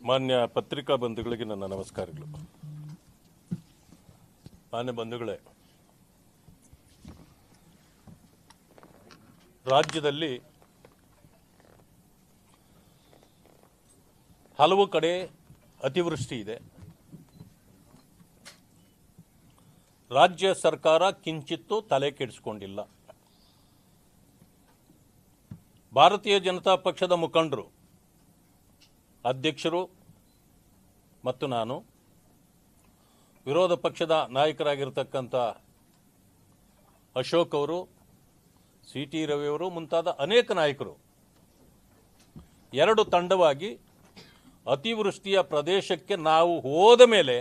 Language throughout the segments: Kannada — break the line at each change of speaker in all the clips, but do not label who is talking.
ಮಾನ್ಯ ಪತ್ರಿಕಾ ಬಂಧುಗಳಿಗೆ ನನ್ನ ನಮಸ್ಕಾರಗಳು. ಮಾನ್ಯ ಬಂಧುಗಳೇ, ರಾಜ್ಯದಲ್ಲಿ ಹಲವು ಕಡೆ ಅತಿವೃಷ್ಟಿ ಇದೆ. ರಾಜ್ಯ ಸರ್ಕಾರ ಕಿಂಚಿತ್ತೂ ತಲೆ ಕೆಡಿಸಿಕೊಂಡಿಲ್ಲ. ಭಾರತೀಯ ಜನತಾ ಪಕ್ಷದ ಮುಖಂಡರು, ಅಧ್ಯಕ್ಷರು ಮತ್ತು ನಾನು, ವಿರೋಧ ಪಕ್ಷದ ನಾಯಕರಾಗಿರ್ತಕ್ಕಂಥ ಅಶೋಕ್ ಅವರು, ಸಿ ಟಿ ರವಿಯವರು ಮುಂತಾದ ಅನೇಕ ನಾಯಕರು ಎರಡು ತಂಡವಾಗಿ ಅತಿವೃಷ್ಟಿಯ ಪ್ರದೇಶಕ್ಕೆ ನಾವು ಹೋದ ಮೇಲೆ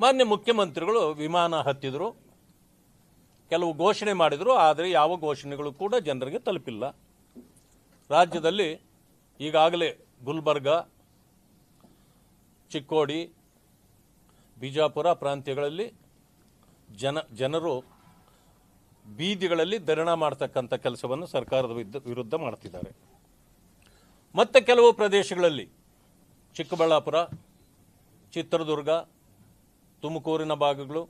ಮಾನ್ಯ ಮುಖ್ಯಮಂತ್ರಿಗಳು ವಿಮಾನ ಹತ್ತಿದ್ರು, ಕೆಲವು ಘೋಷಣೆ ಮಾಡಿದರು. ಆದರೆ ಯಾವ ಘೋಷಣೆಗಳು ಕೂಡ ಜನರಿಗೆ ತಲುಪಿಲ್ಲ. ರಾಜ್ಯದಲ್ಲಿ ಈಗಾಗಲೇ ಗುಲ್ಬರ್ಗ, ಚಿಕ್ಕೋಡಿ, ಬಿಜಾಪುರ ಪ್ರಾಂತ್ಯಗಳಲ್ಲಿ ಜನರು ಬೀದಿಗಳಲ್ಲಿ ಧರಣ ಮಾಡ್ತಕ್ಕಂಥ ಕೆಲಸವನ್ನು ಸರ್ಕಾರದ ವಿರುದ್ಧ ಮಾಡ್ತಿದ್ದಾರೆ. ಮತ್ತು ಕೆಲವು ಪ್ರದೇಶಗಳಲ್ಲಿ ಚಿಕ್ಕಬಳ್ಳಾಪುರ, ಚಿತ್ರದುರ್ಗ, ತುಮಕೂರಿನ ಭಾಗಗಳು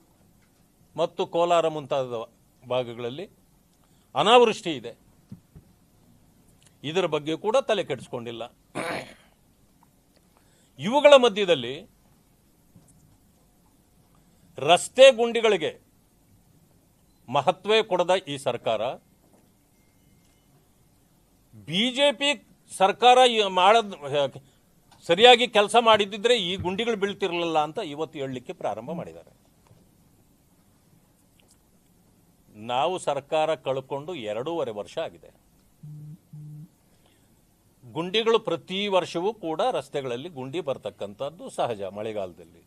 ಮತ್ತು ಕೋಲಾರ ಮುಂತಾದ ಭಾಗಗಳಲ್ಲಿ ಅನಾವೃಷ್ಟಿ ಇದೆ. ಇದರ ಬಗ್ಗೆ ಕೂಡ ತಲೆ ಕೆಡಿಸ್ಕೊಂಡಿಲ್ಲ. ಇವುಗಳ ಮಧ್ಯದಲ್ಲಿ ರಸ್ತೆ ಗುಂಡಿಗಳಿಗೆ ಮಹತ್ವೇ ಕೊಡದ ಈ ಸರ್ಕಾರ, ಬಿಜೆಪಿ ಸರ್ಕಾರ ಸರಿಯಾಗಿ ಕೆಲಸ ಮಾಡಿದ್ದಿದ್ರೆ ಈ ಗುಂಡಿಗಳು ಬೀಳ್ತಿರಲಿಲ್ಲ ಅಂತ ಇವತ್ತು ಹೇಳಲಿಕ್ಕೆ ಪ್ರಾರಂಭ ಮಾಡಿದ್ದಾರೆ. ನಾವು ಸರ್ಕಾರ ಕಳ್ಕೊಂಡು 2.5 ವರ್ಷ ಆಗಿದೆ. ಗುಂಡಿಗಳು ಪ್ರತಿ ವರ್ಷವೂ ಕೂಡ ರಸ್ತೆಗಳಲ್ಲಿ ಗುಂಡಿ ಬರ್ತಕ್ಕಂಥದ್ದು ಸಹಜ ಮಳೆಗಾಲದಲ್ಲಿ.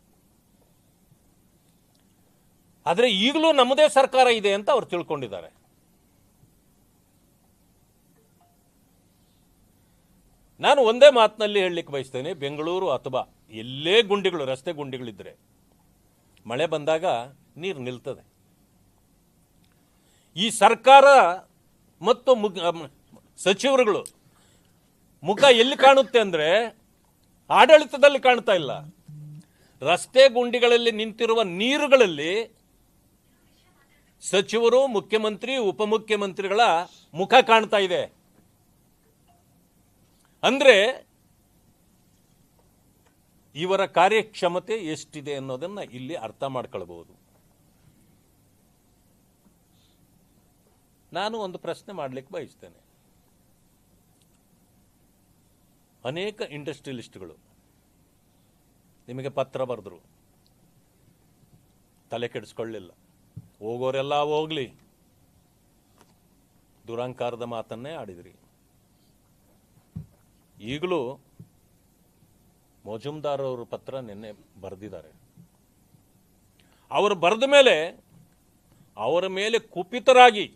ಆದರೆ ಈಗಲೂ ನಮ್ಮದೇ ಸರ್ಕಾರ ಇದೆ ಅಂತ ಅವ್ರು ತಿಳ್ಕೊಂಡಿದ್ದಾರೆ. ನಾನು ಒಂದೇ ಮಾತಿನಲ್ಲಿ ಹೇಳಲಿಕ್ಕೆ ಬಯಸ್ತೇನೆ, ಬೆಂಗಳೂರು ಅಥವಾ ಎಲ್ಲೇ ಗುಂಡಿಗಳು, ರಸ್ತೆ ಗುಂಡಿಗಳಿದ್ರೆ ಮಳೆ ಬಂದಾಗ ನೀರು ನಿಲ್ತದೆ. ಈ ಸರ್ಕಾರ ಮತ್ತು ಸಚಿವರುಗಳು ಮುಖ ಎಲ್ಲಿ ಕಾಣುತ್ತೆ ಅಂದರೆ ಆಡಳಿತದಲ್ಲಿ ಕಾಣ್ತಾ ಇಲ್ಲ. ರಸ್ತೆ ಗುಂಡಿಗಳಲ್ಲಿ ನಿಂತಿರುವ ನೀರುಗಳಲ್ಲಿ ಸಚಿವರು, ಮುಖ್ಯಮಂತ್ರಿ, ಉಪಮುಖ್ಯಮಂತ್ರಿಗಳ ಮುಖ ಕಾಣ್ತಾ ಇದೆ. ಅಂದರೆ ಇವರ ಕಾರ್ಯಕ್ಷಮತೆ ಎಷ್ಟಿದೆ ಅನ್ನೋದನ್ನ ಇಲ್ಲಿ ಅರ್ಥ ಮಾಡ್ಕೊಳ್ಬಹುದು. ನಾನು ಒಂದು ಪ್ರಶ್ನೆ ಮಾಡಲಿಕ್ಕೆ ಬಯಸ್ತೇನೆ. ಅನೇಕ ಇಂಡಸ್ಟ್ರಿಯಲಿಸ್ಟ್ಗಳು ನಿಮಗೆ ಪತ್ರ ಬರೆದ್ರು, ತಲೆ ಕೆಡಿಸ್ಕೊಳ್ಳಿಲ್ಲ. ಹೋಗೋರೆಲ್ಲ ಹೋಗ್ಲಿ, ದುರಂಕಾರದ ಮಾತನ್ನೇ ಆಡಿದ್ರಿ. ಈಗಲೂ ಮೊಜುಮ್ದಾರ್ ಅವರು ಪತ್ರ ನಿನ್ನೆ ಬರೆದಿದ್ದಾರೆ. ಅವರು ಬರೆದ ಮೇಲೆ ಅವರ ಮೇಲೆ ಕುಪಿತರಾಗಿ,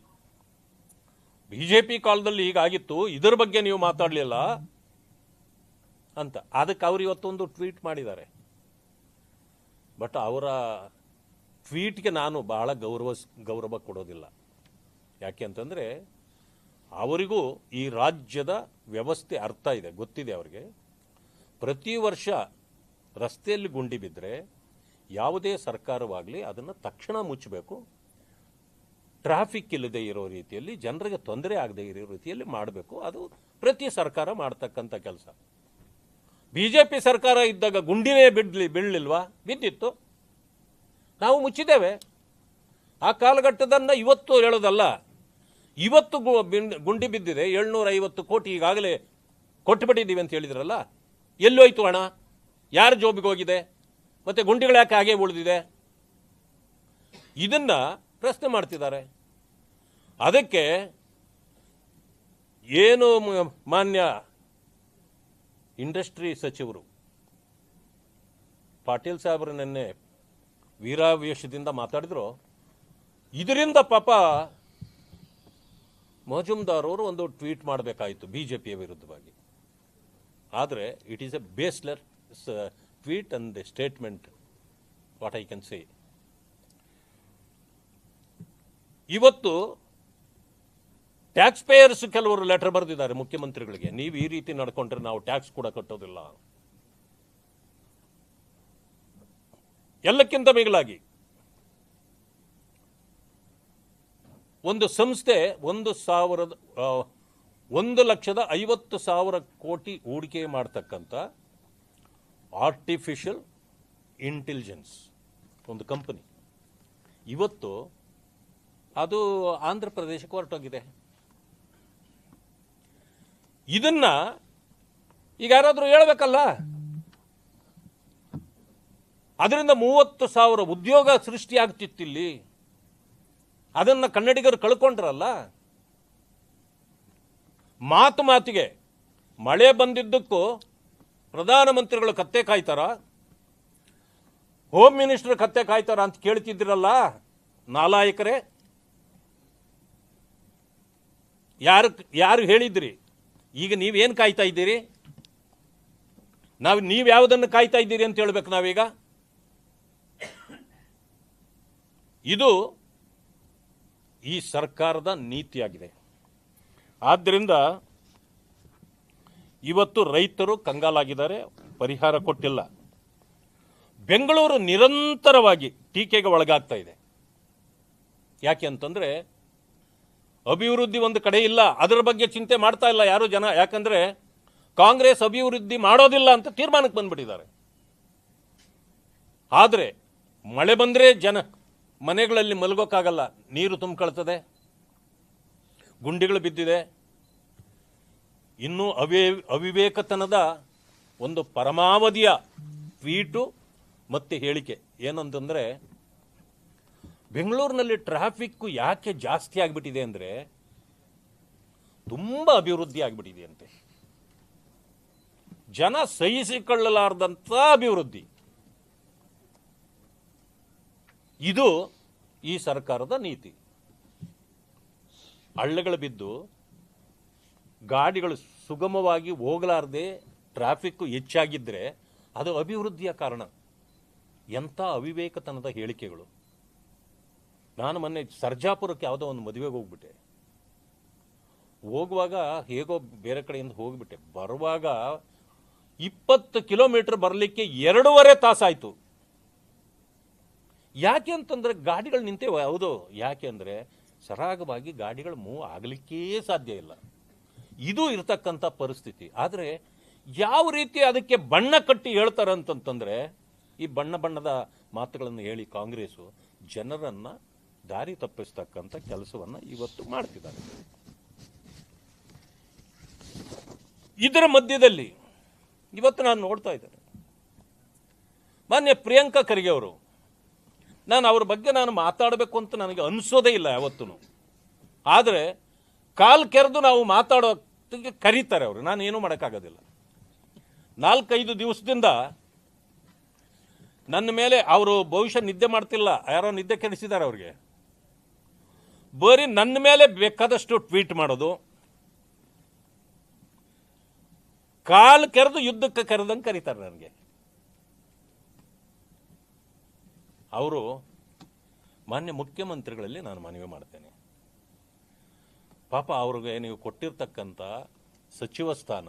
ಬಿಜೆಪಿ ಕಾಲದಲ್ಲಿ ಹೀಗಾಗಿತ್ತು, ಇದರ ಬಗ್ಗೆ ನೀವು ಮಾತಾಡಲಿಲ್ಲ ಅಂತ. ಅದಕ್ಕೆ ಅವರು ಇವತ್ತೊಂದು ಟ್ವೀಟ್ ಮಾಡಿದ್ದಾರೆ. ಬಟ್ ಅವರ ಟ್ವೀಟ್ಗೆ ನಾನು ಬಹಳ ಗೌರವ ಕೊಡೋದಿಲ್ಲ. ಯಾಕೆ ಅಂತಂದರೆ ಅವರಿಗೂ ಈ ರಾಜ್ಯದ ವ್ಯವಸ್ಥೆ ಅರ್ಥ ಇದೆ, ಗೊತ್ತಿದೆ ಅವರಿಗೆ. ಪ್ರತಿ ವರ್ಷ ರಸ್ತೆಯಲ್ಲಿ ಗುಂಡಿ ಬಿದ್ದರೆ ಯಾವುದೇ ಸರ್ಕಾರವಾಗಲಿ ಅದನ್ನು ತಕ್ಷಣ ಮುಚ್ಚಬೇಕು, ಟ್ರಾಫಿಕ್ ಇಲ್ಲದೆ ಇರೋ ರೀತಿಯಲ್ಲಿ, ಜನರಿಗೆ ತೊಂದರೆ ಆಗದೆ ಇರೋ ರೀತಿಯಲ್ಲಿ ಮಾಡಬೇಕು. ಅದು ಪ್ರತಿ ಸರ್ಕಾರ ಮಾಡ್ತಕ್ಕಂಥ ಕೆಲಸ. ಬಿಜೆಪಿ ಸರ್ಕಾರ ಇದ್ದಾಗ ಗುಂಡಿನೇ ಬೀಳಲಿಲ್ವಾ? ಬಿದ್ದಿತ್ತು, ನಾವು ಮುಚ್ಚಿದ್ದೇವೆ. ಆ ಕಾಲಘಟ್ಟದನ್ನ ಇವತ್ತು ಹೇಳೋದಲ್ಲ. ಇವತ್ತು ಗುಂಡಿ ಬಿದ್ದಿದೆ, 750 ಕೋಟಿ ಈಗಾಗಲೇ ಕೊಟ್ಟುಬಿಟ್ಟಿದ್ದೀವಿ ಅಂತ ಹೇಳಿದ್ರಲ್ಲ, ಎಲ್ಲೋಯ್ತು ಹಣ? ಯಾರ ಜೋಬಿಗೆ ಹೋಗಿದೆ? ಮತ್ತೆ ಗುಂಡಿಗಳು ಯಾಕೆ ಹಾಗೆ ಉಳಿದಿದೆ? ಇದನ್ನ ಪ್ರಶ್ನೆ ಮಾಡ್ತಿದ್ದಾರೆ. ಅದಕ್ಕೆ ಏನು ಮಾನ್ಯ ಇಂಡಸ್ಟ್ರಿ ಸಚಿವರು ಪಾಟೀಲ್ ಸಾಹೇಬರು ನಿನ್ನೆ ವೀರಾವೇಶದಿಂದ ಮಾತಾಡಿದ್ರು, ಇದರಿಂದ ಪಾಪ ಮೊಜುಮ್ದಾರ್ ಅವರು ಒಂದು ಟ್ವೀಟ್ ಮಾಡಬೇಕಾಯಿತು ಬಿಜೆಪಿಯ ವಿರುದ್ಧವಾಗಿ. ಆದರೆ it is A baseless tweet and statement, what I can say. ಇವತ್ತು ಟ್ಯಾಕ್ಸ್ ಪೇಯರ್ಸ್ ಕೆಲವರು ಲೆಟರ್ ಬರೆದಿದ್ದಾರೆ ಮುಖ್ಯಮಂತ್ರಿಗಳಿಗೆ, ನೀವು ಈ ರೀತಿ ನಡ್ಕೊಂಡ್ರೆ ನಾವು ಟ್ಯಾಕ್ಸ್ ಕೂಡ ಕಟ್ಟೋದಿಲ್ಲ. ಎಲ್ಲಕ್ಕಿಂತ ಮಿಗಿಲಾಗಿ ಒಂದು ಸಂಸ್ಥೆ 1,50,000 ಕೋಟಿ ಹೂಡಿಕೆ ಮಾಡ್ತಕ್ಕಂಥ ಆರ್ಟಿಫಿಷಿಯಲ್ ಇಂಟೆಲಿಜೆನ್ಸ್ ಒಂದು ಕಂಪನಿ ಇವತ್ತು ಅದು ಆಂಧ್ರ ಪ್ರದೇಶಕ್ಕೆ ಹೊರಟೋಗಿದೆ. ಇದನ್ನ ಈಗ ಯಾರಾದರೂ ಹೇಳ್ಬೇಕಲ್ಲ. ಅದರಿಂದ 30,000 ಉದ್ಯೋಗ ಸೃಷ್ಟಿಯಾಗ್ತಿತ್ತಿಲ್ಲಿ. ಅದನ್ನ ಕನ್ನಡಿಗರು ಕಳ್ಕೊಂಡ್ರಲ್ಲ. ಮಾತಿಗೆ ಮಳೆ ಬಂದಿದ್ದಕ್ಕೂ ಪ್ರಧಾನಮಂತ್ರಿಗಳು ಕತ್ತೆ ಕಾಯ್ತಾರ, ಹೋಮ್ ಮಿನಿಸ್ಟರ್ ಕತ್ತೆ ಕಾಯ್ತಾರ ಅಂತ ಕೇಳ್ತಿದ್ರಲ್ಲ ನಾಲಾಯಕರೇ. ಯಾರು ಹೇಳಿದ್ರಿ? ಈಗ ನೀವೇನು ಕಾಯ್ತಾ ಇದ್ದೀರಿ? ನೀವು ಯಾವುದನ್ನು ಕಾಯ್ತಾ ಇದ್ದೀರಿ ಅಂತ ಹೇಳ್ಬೇಕು ನಾವೀಗ. ಇದು ಈ ಸರ್ಕಾರದ ನೀತಿಯಾಗಿದೆ. ಆದ್ದರಿಂದ ಇವತ್ತು ರೈತರು ಕಂಗಾಲಾಗಿದ್ದಾರೆ, ಪರಿಹಾರ ಕೊಟ್ಟಿಲ್ಲ. ಬೆಂಗಳೂರು ನಿರಂತರವಾಗಿ ಟೀಕೆಗೆ ಒಳಗಾಗ್ತಾ ಇದೆ. ಯಾಕೆ ಅಂತಂದ್ರೆ ಅಭಿವೃದ್ಧಿ ಒಂದು ಕಡೆ ಇಲ್ಲ, ಅದರ ಬಗ್ಗೆ ಚಿಂತೆ ಮಾಡ್ತಾ ಇಲ್ಲ ಯಾರು ಜನ. ಯಾಕಂದ್ರೆ ಕಾಂಗ್ರೆಸ್ ಅಭಿವೃದ್ಧಿ ಮಾಡೋದಿಲ್ಲ ಅಂತ ತೀರ್ಮಾನಕ್ಕೆ ಬಂದ್ಬಿಟ್ಟಿದ್ದಾರೆ. ಆದರೆ ಮಳೆ ಬಂದರೆ ಮನೆಗಳಲ್ಲಿ ಮಲಗೋಕ್ಕಾಗಲ್ಲ, ನೀರು ತುಂಬಿಕೊಳ್ತದೆ, ಗುಂಡಿಗಳು ಬಿದ್ದಿದೆ. ಇನ್ನೂ ಅವಿವೇಕತನದ ಒಂದು ಪರಮಾವಧಿಯ ಟ್ವೀಟು ಮತ್ತೆ ಹೇಳಿಕೆ ಏನಂತಂದ್ರೆ, ಬೆಂಗಳೂರಿನಲ್ಲಿ ಟ್ರಾಫಿಕ್ ಯಾಕೆ ಜಾಸ್ತಿ ಆಗಿಬಿಟ್ಟಿದೆ ಅಂದರೆ ತುಂಬ ಅಭಿವೃದ್ಧಿ ಆಗಿಬಿಟ್ಟಿದೆ ಅಂತೆ. ಜನ ಸಹಿಸಿಕೊಳ್ಳಲಾರ್ದಂಥ ಅಭಿವೃದ್ಧಿ. ಇದು ಈ ಸರ್ಕಾರದ ನೀತಿ. ಹಳ್ಳಗಳು ಬಿದ್ದು ಗಾಡಿಗಳು ಸುಗಮವಾಗಿ ಹೋಗಲಾರದೆ ಟ್ರಾಫಿಕ್ ಹೆಚ್ಚಾಗಿದ್ದರೆ ಅದು ಅಭಿವೃದ್ಧಿಯ ಕಾರಣ. ಎಂಥ ಅವಿವೇಕತನದ ಹೇಳಿಕೆಗಳು. ನಾನು ಮೊನ್ನೆ ಸರ್ಜಾಪುರಕ್ಕೆ ಯಾವುದೋ ಒಂದು ಮದುವೆಗೆ ಹೋಗ್ಬಿಟ್ಟೆ. ಹೋಗುವಾಗ ಹೇಗೋ ಬೇರೆ ಕಡೆಯಿಂದ ಹೋಗ್ಬಿಟ್ಟೆ. ಬರುವಾಗ 20 ಕಿಲೋಮೀಟರ್ ಬರಲಿಕ್ಕೆ 2.5 ತಾಸಾಯಿತು. ಯಾಕೆ ಅಂತಂದ್ರೆ ಗಾಡಿಗಳು ನಿಂತೇವೆ. ಹೌದು, ಯಾಕೆ ಅಂದರೆ ಸರಾಗವಾಗಿ ಗಾಡಿಗಳು ಮೂವ್ ಆಗಲಿಕ್ಕೇ ಸಾಧ್ಯ ಇಲ್ಲ. ಇದು ಇರತಕ್ಕಂಥ ಪರಿಸ್ಥಿತಿ. ಆದರೆ ಯಾವ ರೀತಿ ಅದಕ್ಕೆ ಬಣ್ಣ ಕಟ್ಟಿ ಹೇಳ್ತಾರೆ ಅಂತಂತಂದ್ರೆ, ಈ ಬಣ್ಣದ ಮಾತುಗಳನ್ನು ಹೇಳಿ ಕಾಂಗ್ರೆಸ್ಸು ಜನರನ್ನ ದಾರಿ ತಪ್ಪಿಸ್ತಕ್ಕಂಥ ಕೆಲಸವನ್ನು ಇವತ್ತು ಮಾಡ್ತಿದ್ದಾರೆ. ಇದರ ಮಧ್ಯದಲ್ಲಿ ಇವತ್ತು ನಾನು ನೋಡ್ತಾ ಇದ್ದೇನೆ, ಮಾನ್ಯ ಪ್ರಿಯಾಂಕಾ ಖರ್ಗೆ ಅವರು, ನಾನು ಅವ್ರ ಬಗ್ಗೆ ಮಾತಾಡಬೇಕು ಅಂತ ನನಗೆ ಅನಿಸೋದೇ ಇಲ್ಲ ಯಾವತ್ತೂ. ಆದರೆ ಕಾಲು ಕೆರೆದು ನಾವು ಮಾತಾಡೋಕ್ಕೆ ಕರೀತಾರೆ ಅವರು. ನಾನು ಏನೂ ಮಾಡೋಕ್ಕಾಗೋದಿಲ್ಲ. 4-5 ದಿವಸದಿಂದ ನನ್ನ ಮೇಲೆ ಅವರು ಬಹುಶಃ ನಿದ್ದೆ ಮಾಡ್ತಿಲ್ಲ, ಯಾರೋ ನಿದ್ದೆ ಕೆಡಿಸಿದ್ದಾರೆ ಅವ್ರಿಗೆ. ಬರೀ ನನ್ನ ಮೇಲೆ ಬೇಕಾದಷ್ಟು ಟ್ವೀಟ್ ಮಾಡೋದು, ಕಾಲು ಕೆರೆದು ಯುದ್ಧಕ್ಕೆ ಕರೆದಂಗೆ ಕರೀತಾರೆ ನನಗೆ. ಅವರು ಮಾನ್ಯ ಮುಖ್ಯಮಂತ್ರಿಗಳಲ್ಲಿ ನಾನು ಮನವಿ ಮಾಡ್ತೇನೆ, ಪಾಪ ಅವ್ರಿಗೆ ನೀವು ಕೊಟ್ಟಿರ್ತಕ್ಕಂಥ ಸಚಿವ ಸ್ಥಾನ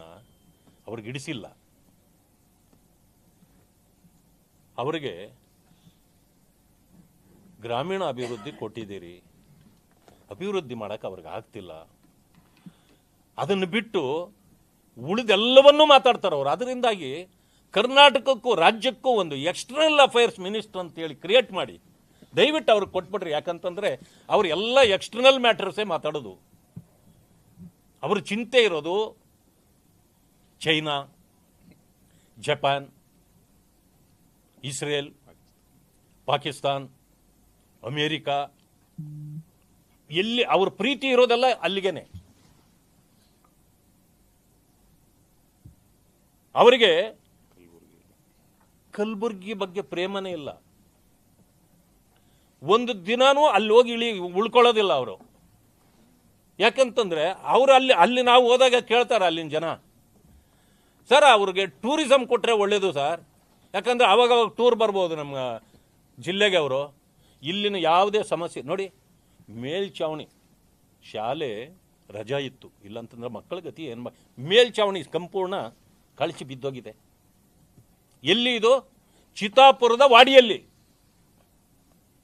ಅವ್ರಿಗೆ ಇಡಿಸಿಲ್ಲ. ಅವರಿಗೆ ಗ್ರಾಮೀಣ ಅಭಿವೃದ್ಧಿ ಕೊಟ್ಟಿದ್ದೀರಿ, ಅಭಿವೃದ್ಧಿ ಮಾಡೋಕೆ ಅವ್ರಿಗೆ ಆಗ್ತಿಲ್ಲ. ಅದನ್ನು ಬಿಟ್ಟು ಉಳಿದೆಲ್ಲವನ್ನೂ ಮಾತಾಡ್ತಾರೆ ಅವರು. ಅದರಿಂದಾಗಿ ಕರ್ನಾಟಕಕ್ಕೂ ರಾಜ್ಯಕ್ಕೂ ಒಂದು ಎಕ್ಸ್ಟರ್ನಲ್ ಅಫೇರ್ಸ್ ಮಿನಿಸ್ಟರ್ ಅಂತೇಳಿ ಕ್ರಿಯೇಟ್ ಮಾಡಿ ದಯವಿಟ್ಟು ಅವ್ರಿಗೆ ಕೊಟ್ಬಿಡ್ರಿ. ಯಾಕಂತಂದ್ರೆ ಅವ್ರು ಎಲ್ಲ ಎಕ್ಸ್ಟರ್ನಲ್ ಮ್ಯಾಟರ್ಸೇ ಮಾತಾಡೋದು. ಅವ್ರ ಚಿಂತೆ ಇರೋದು China, Japan, Israel, Pakistan, America, ಎಲ್ಲಿ ಅವ್ರ ಪ್ರೀತಿ ಇರೋದೆಲ್ಲ ಅಲ್ಲಿಗೇನೆ. ಅವರಿಗೆ ಕಲಬುರ್ಗಿ ಬಗ್ಗೆ ಪ್ರೇಮನೇ ಇಲ್ಲ. ಒಂದು ದಿನಾನೂ ಅಲ್ಲಿ ಹೋಗಿ ಉಳ್ಕೊಳ್ಳೋದಿಲ್ಲ ಅವರು. ಯಾಕಂತಂದ್ರೆ ಅವರು ಅಲ್ಲಿ ನಾವು ಹೋದಾಗ ಕೇಳ್ತಾರೆ ಅಲ್ಲಿನ ಜನ, ಸರ್ ಅವ್ರಿಗೆ ಟೂರಿಸಂ ಕೊಟ್ಟರೆ ಒಳ್ಳೇದು ಸರ್, ಯಾಕಂದ್ರೆ ಅವಾಗ ಟೂರ್ ಬರ್ಬೋದು ನಮ್ಮ ಜಿಲ್ಲೆಗೆ. ಅವರು ಇಲ್ಲಿನ ಯಾವುದೇ ಸಮಸ್ಯೆ ನೋಡಿ, ಮೇಲ್ಚಾವಣಿ ಶಾಲೆ ರಜಾ ಇತ್ತು. ಇಲ್ಲಂತಂದ್ರೆ ಮಕ್ಕಳ ಗತಿ ಏನು ಮೇಲ್ಚಾವಣಿ ಸಂಪೂರ್ಣ ಕಳಚಿ ಬಿದ್ದೋಗಿದೆ. ಎಲ್ಲಿ ಇದು? ಚಿತ್ತಾಪುರದ ವಾಡಿಯಲ್ಲಿ.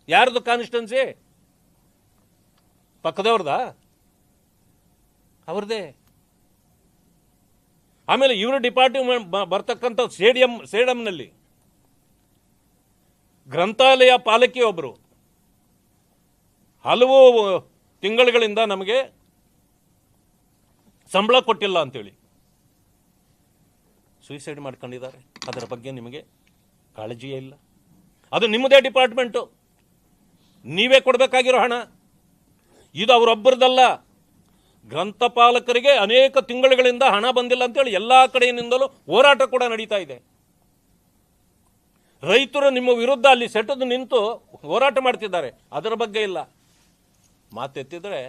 ಯಾರ್ದು ಕಾನ್ಸ್ಟಿಟ್ಯೂನ್ಸಿ? ಪಕ್ಕದವ್ರದಾ? ಅವ್ರದೇ. ಆಮೇಲೆ ಇವರು ಡಿಪಾರ್ಟ್ಮೆಂಟ್ ಬರ್ತಕ್ಕಂಥ ಸೇಡಂನಲ್ಲಿ ಗ್ರಂಥಾಲಯ ಪಾಲಕಿ ಒಬ್ಬರು ಹಲವು ತಿಂಗಳುಗಳಿಂದ ನಮಗೆ ಸಂಬಳ ಕೊಟ್ಟಿಲ್ಲ ಅಂತೇಳಿ ಸೂಸೈಡ್ ಮಾಡ್ಕೊಂಡಿದ್ದಾರೆ. ಅದರ ಬಗ್ಗೆ ನಿಮಗೆ ಕಾಳಜಿಯೇ ಇಲ್ಲ. ಅದು ನಿಮ್ಮದೇ ಡಿಪಾರ್ಟ್ಮೆಂಟು, ನೀವೇ ಕೊಡಬೇಕಾಗಿರೋ ಹಣ. ಇದು ಅವರೊಬ್ಬರದಲ್ಲ. ಗ್ರಂಥಪಾಲಕರಿಗೆ ಅನೇಕ ತಿಂಗಳುಗಳಿಂದ ಹಣ ಬಂದಿಲ್ಲ ಅಂತೇಳಿ ಎಲ್ಲ ಕಡೆಯಿಂದಲೂ ಹೋರಾಟ ಕೂಡ ನಡೀತಾ ಇದೆ. ರೈತರು ನಿಮ್ಮ ವಿರುದ್ಧ ಅಲ್ಲಿ ಸೆಟದು ನಿಂತು ಹೋರಾಟ ಮಾಡ್ತಿದ್ದಾರೆ. ಅದರ ಬಗ್ಗೆ ಇಲ್ಲ. ಮಾತೆತ್ತಿದ್ರೆ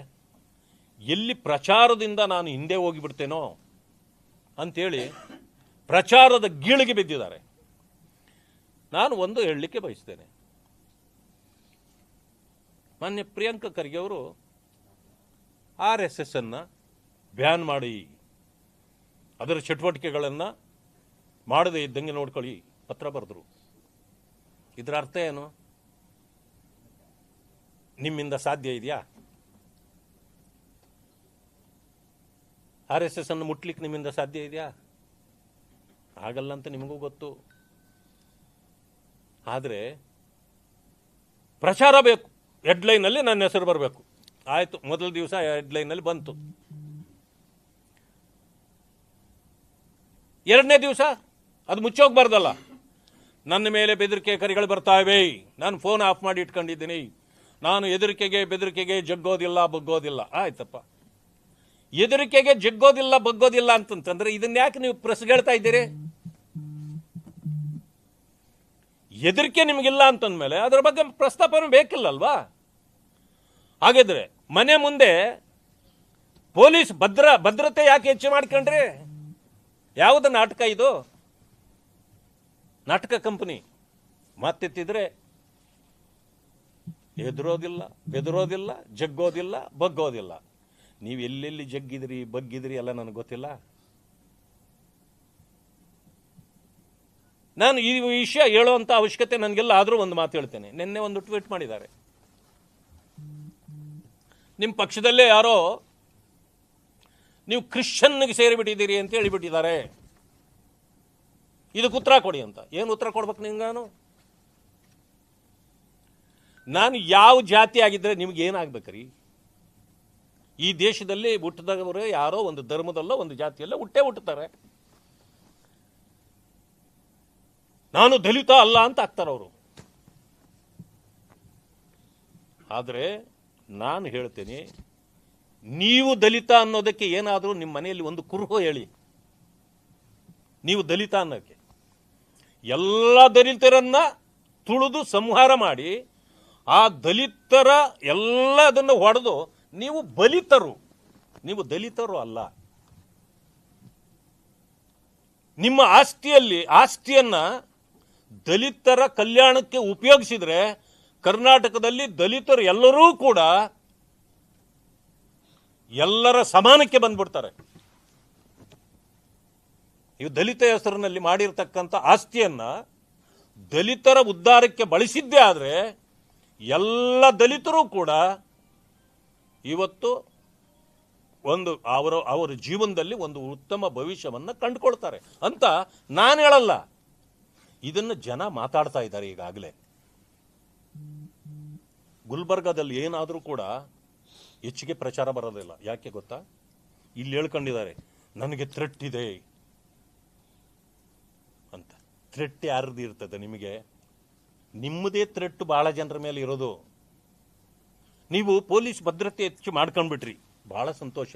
ಎಲ್ಲಿ ಪ್ರಚಾರದಿಂದ ನಾನು ಹಿಂದೆ ಹೋಗಿಬಿಡ್ತೇನೋ ಅಂಥೇಳಿ ಪ್ರಚಾರದ ಗೀಳಿಗೆ ಬಿದ್ದಿದ್ದಾರೆ. ನಾನು ಒಂದು ಹೇಳಲಿಕ್ಕೆ ಬಯಸ್ತೇನೆ. ಮಾನ್ಯ ಪ್ರಿಯಾಂಕ ಖರ್ಗೆ ಅವರು RSS ಅನ್ನು ಬ್ಯಾನ್ ಮಾಡಿ ಅದರ ಚಟುವಟಿಕೆಗಳನ್ನು ಮಾಡದೇ ಇದ್ದಂಗೆ ನೋಡ್ಕೊಳ್ಳಿ ಪತ್ರ ಬರೆದರು. ಇದರ ಅರ್ಥ ಏನು? ನಿಮ್ಮಿಂದ ಸಾಧ್ಯ ಇದೆಯಾ? RSS ಅನ್ನು ಮುಟ್ಲಿಕ್ಕೆ ನಿಮ್ಮಿಂದ ಸಾಧ್ಯ ಇದೆಯಾ? ಆಗಲ್ಲ ಅಂತ ನಿಮಗೂ ಗೊತ್ತು. ಆದರೆ ಪ್ರಚಾರ ಬೇಕು. ಹೆಡ್ಲೈನಲ್ಲಿ ನನ್ನ ಹೆಸರು ಬರಬೇಕು. ಆಯಿತು, ಮೊದಲ ದಿವಸ ಹೆಡ್ಲೈನಲ್ಲಿ ಬಂತು. ಎರಡನೇ ದಿವಸ ಅದು ಮುಚ್ಚೋಗ್ಬಾರ್ದಲ್ಲ. ನನ್ನ ಮೇಲೆ ಬೆದರಿಕೆ ಕರೆಗಳು ಬರ್ತಾ ಇವೆ. ನಾನು ಫೋನ್ ಆಫ್ ಮಾಡಿ ಇಟ್ಕೊಂಡಿದ್ದೀನಿ. ನಾನು ಬೆದರಿಕೆಗೆ ಜಗ್ಗೋದಿಲ್ಲ, ಬಗ್ಗೋದಿಲ್ಲ. ಆಯ್ತಪ್ಪ, ಹೆದರಿಕೆಗೆ ಜಗ್ಗೋದಿಲ್ಲ, ಬಗ್ಗೋದಿಲ್ಲ ಅಂತಂತಂದ್ರೆ ಇದನ್ನ ಯಾಕೆ ನೀವು ಪ್ರಶ್ನೆಳ್ತಾ ಇದ್ದೀರಿ? ಹೆದರಿಕೆ ನಿಮಗಿಲ್ಲ ಅಂತಂದ್ಮೇಲೆ ಅದರ ಬಗ್ಗೆ ಪ್ರಸ್ತಾಪನೆ ಬೇಕಿಲ್ಲಲ್ವಾ? ಹಾಗಿದ್ರೆ ಮನೆ ಮುಂದೆ ಪೊಲೀಸ್ ಭದ್ರತೆ ಯಾಕೆ ಹೆಚ್ಚು ಮಾಡ್ಕೊಂಡ್ರಿ? ಯಾವುದು ನಾಟಕ ಇದು? ನಾಟಕ ಕಂಪನಿ. ಮಾತೆತ್ತಿದ್ರೆ ಹೆದರೋದಿಲ್ಲ, ಬೆದರೋದಿಲ್ಲ, ಜಗ್ಗೋದಿಲ್ಲ, ಬಗ್ಗೋದಿಲ್ಲ. ನೀವು ಎಲ್ಲೆಲ್ಲಿ ಜಗ್ಗಿದ್ರಿ, ಬಗ್ಗಿದ್ರಿ ಎಲ್ಲ ನನಗೆ ಗೊತ್ತಿಲ್ಲ. ನಾನು ಈ ವಿಷಯ ಹೇಳುವಂಥ ಅವಶ್ಯಕತೆ ನನಗೆಲ್ಲ. ಆದರೂ ಒಂದು ಮಾತು ಹೇಳ್ತೇನೆ. ನಿನ್ನೆ ಒಂದು ಟ್ವೀಟ್ ಮಾಡಿದ್ದಾರೆ. ನಿಮ್ಮ ಪಕ್ಷದಲ್ಲೇ ಯಾರೋ ನೀವು ಕ್ರಿಶ್ಚಿಯನ್ಗೆ ಸೇರಿಬಿಟ್ಟಿದ್ದೀರಿ ಅಂತ ಹೇಳಿಬಿಟ್ಟಿದ್ದಾರೆ. ಇದಕ್ಕೆ ಉತ್ತರ ಕೊಡಿ ಅಂತ. ಏನು ಉತ್ತರ ಕೊಡ್ಬೇಕು ನಿಮ್ಗಾನು? ನಾನು ಯಾವ ಜಾತಿ ಆಗಿದ್ರೆ ನಿಮ್ಗೆ ಏನಾಗ್ಬೇಕ್ರಿ? ಈ ದೇಶದಲ್ಲಿ ಹುಟ್ಟಿದವರು ಯಾರೋ ಒಂದು ಧರ್ಮದಲ್ಲೋ ಒಂದು ಜಾತಿಯಲ್ಲೋ ಹುಟ್ಟುತ್ತಾರೆ. ನಾನು ದಲಿತ ಅಲ್ಲ ಅಂತ ಆಗ್ತಾರವರು. ಆದರೆ ನಾನು ಹೇಳ್ತೇನೆ, ನೀವು ದಲಿತ ಅನ್ನೋದಕ್ಕೆ ಏನಾದರೂ ನಿಮ್ಮ ಮನೆಯಲ್ಲಿ ಒಂದು ಕುರುಹು ಹೇಳಿ. ನೀವು ದಲಿತ ಅನ್ನೋಕ್ಕೆ ಎಲ್ಲ ದಲಿತರನ್ನ ತುಳಿದು ಸಂಹಾರ ಮಾಡಿ ಆ ದಲಿತರ ಎಲ್ಲ ಅದನ್ನು ಹೊಡೆದು ನೀವು ಬಲಿತರು. ನೀವು ದಲಿತರು ಅಲ್ಲ. ನಿಮ್ಮ ಆಸ್ತಿಯನ್ನ ದಲಿತರ ಕಲ್ಯಾಣಕ್ಕೆ ಉಪಯೋಗಿಸಿದ್ರೆ ಕರ್ನಾಟಕದಲ್ಲಿ ದಲಿತರು ಎಲ್ಲರೂ ಕೂಡ ಎಲ್ಲರ ಸಮಾನಕ್ಕೆ ಬಂದ್ಬಿಡ್ತಾರೆ. ಇವು ದಲಿತ ಹೆಸರಿನಲ್ಲಿ ಮಾಡಿರ್ತಕ್ಕಂಥ ಆಸ್ತಿಯನ್ನ ದಲಿತರ ಉದ್ಧಾರಕ್ಕೆ ಬಳಸಿದ್ದೇ ಆದರೆ ಎಲ್ಲ ದಲಿತರು ಕೂಡ ಇವತ್ತು ಒಂದು ಅವರ ಜೀವನದಲ್ಲಿ ಒಂದು ಉತ್ತಮ ಭವಿಷ್ಯವನ್ನು ಕಂಡುಕೊಳ್ತಾರೆ ಅಂತ ನಾನು ಹೇಳಲ್ಲ. ಇದನ್ನು ಜನ ಮಾತಾಡ್ತಾ ಇದ್ದಾರೆ ಈಗಾಗಲೇ. ಗುಲ್ಬರ್ಗಾದಲ್ಲಿ ಏನಾದರೂ ಕೂಡ ಹೆಚ್ಚಿಗೆ ಪ್ರಚಾರ ಬರೋದಿಲ್ಲ. ಯಾಕೆ ಗೊತ್ತಾ? ಇಲ್ಲಿ ಹೇಳ್ಕೊಂಡಿದ್ದಾರೆ ನನಗೆ ಥ್ರೆಟ್ ಇದೆ ಅಂತ. ಥ್ರೆಟ್ ಯಾರದ್ದು ಇರ್ತದೆ ನಿಮಗೆ? ನಿಮ್ಮದೇ ಥ್ರೆಟ್ ಬಹಳ ಜನರ ಮೇಲೆ ಇರೋದು. ನೀವು ಪೊಲೀಸ್ ಭದ್ರತೆ ಹೆಚ್ಚು ಮಾಡ್ಕೊಂಡ್ಬಿಟ್ರಿ, ಬಹಳ ಸಂತೋಷ.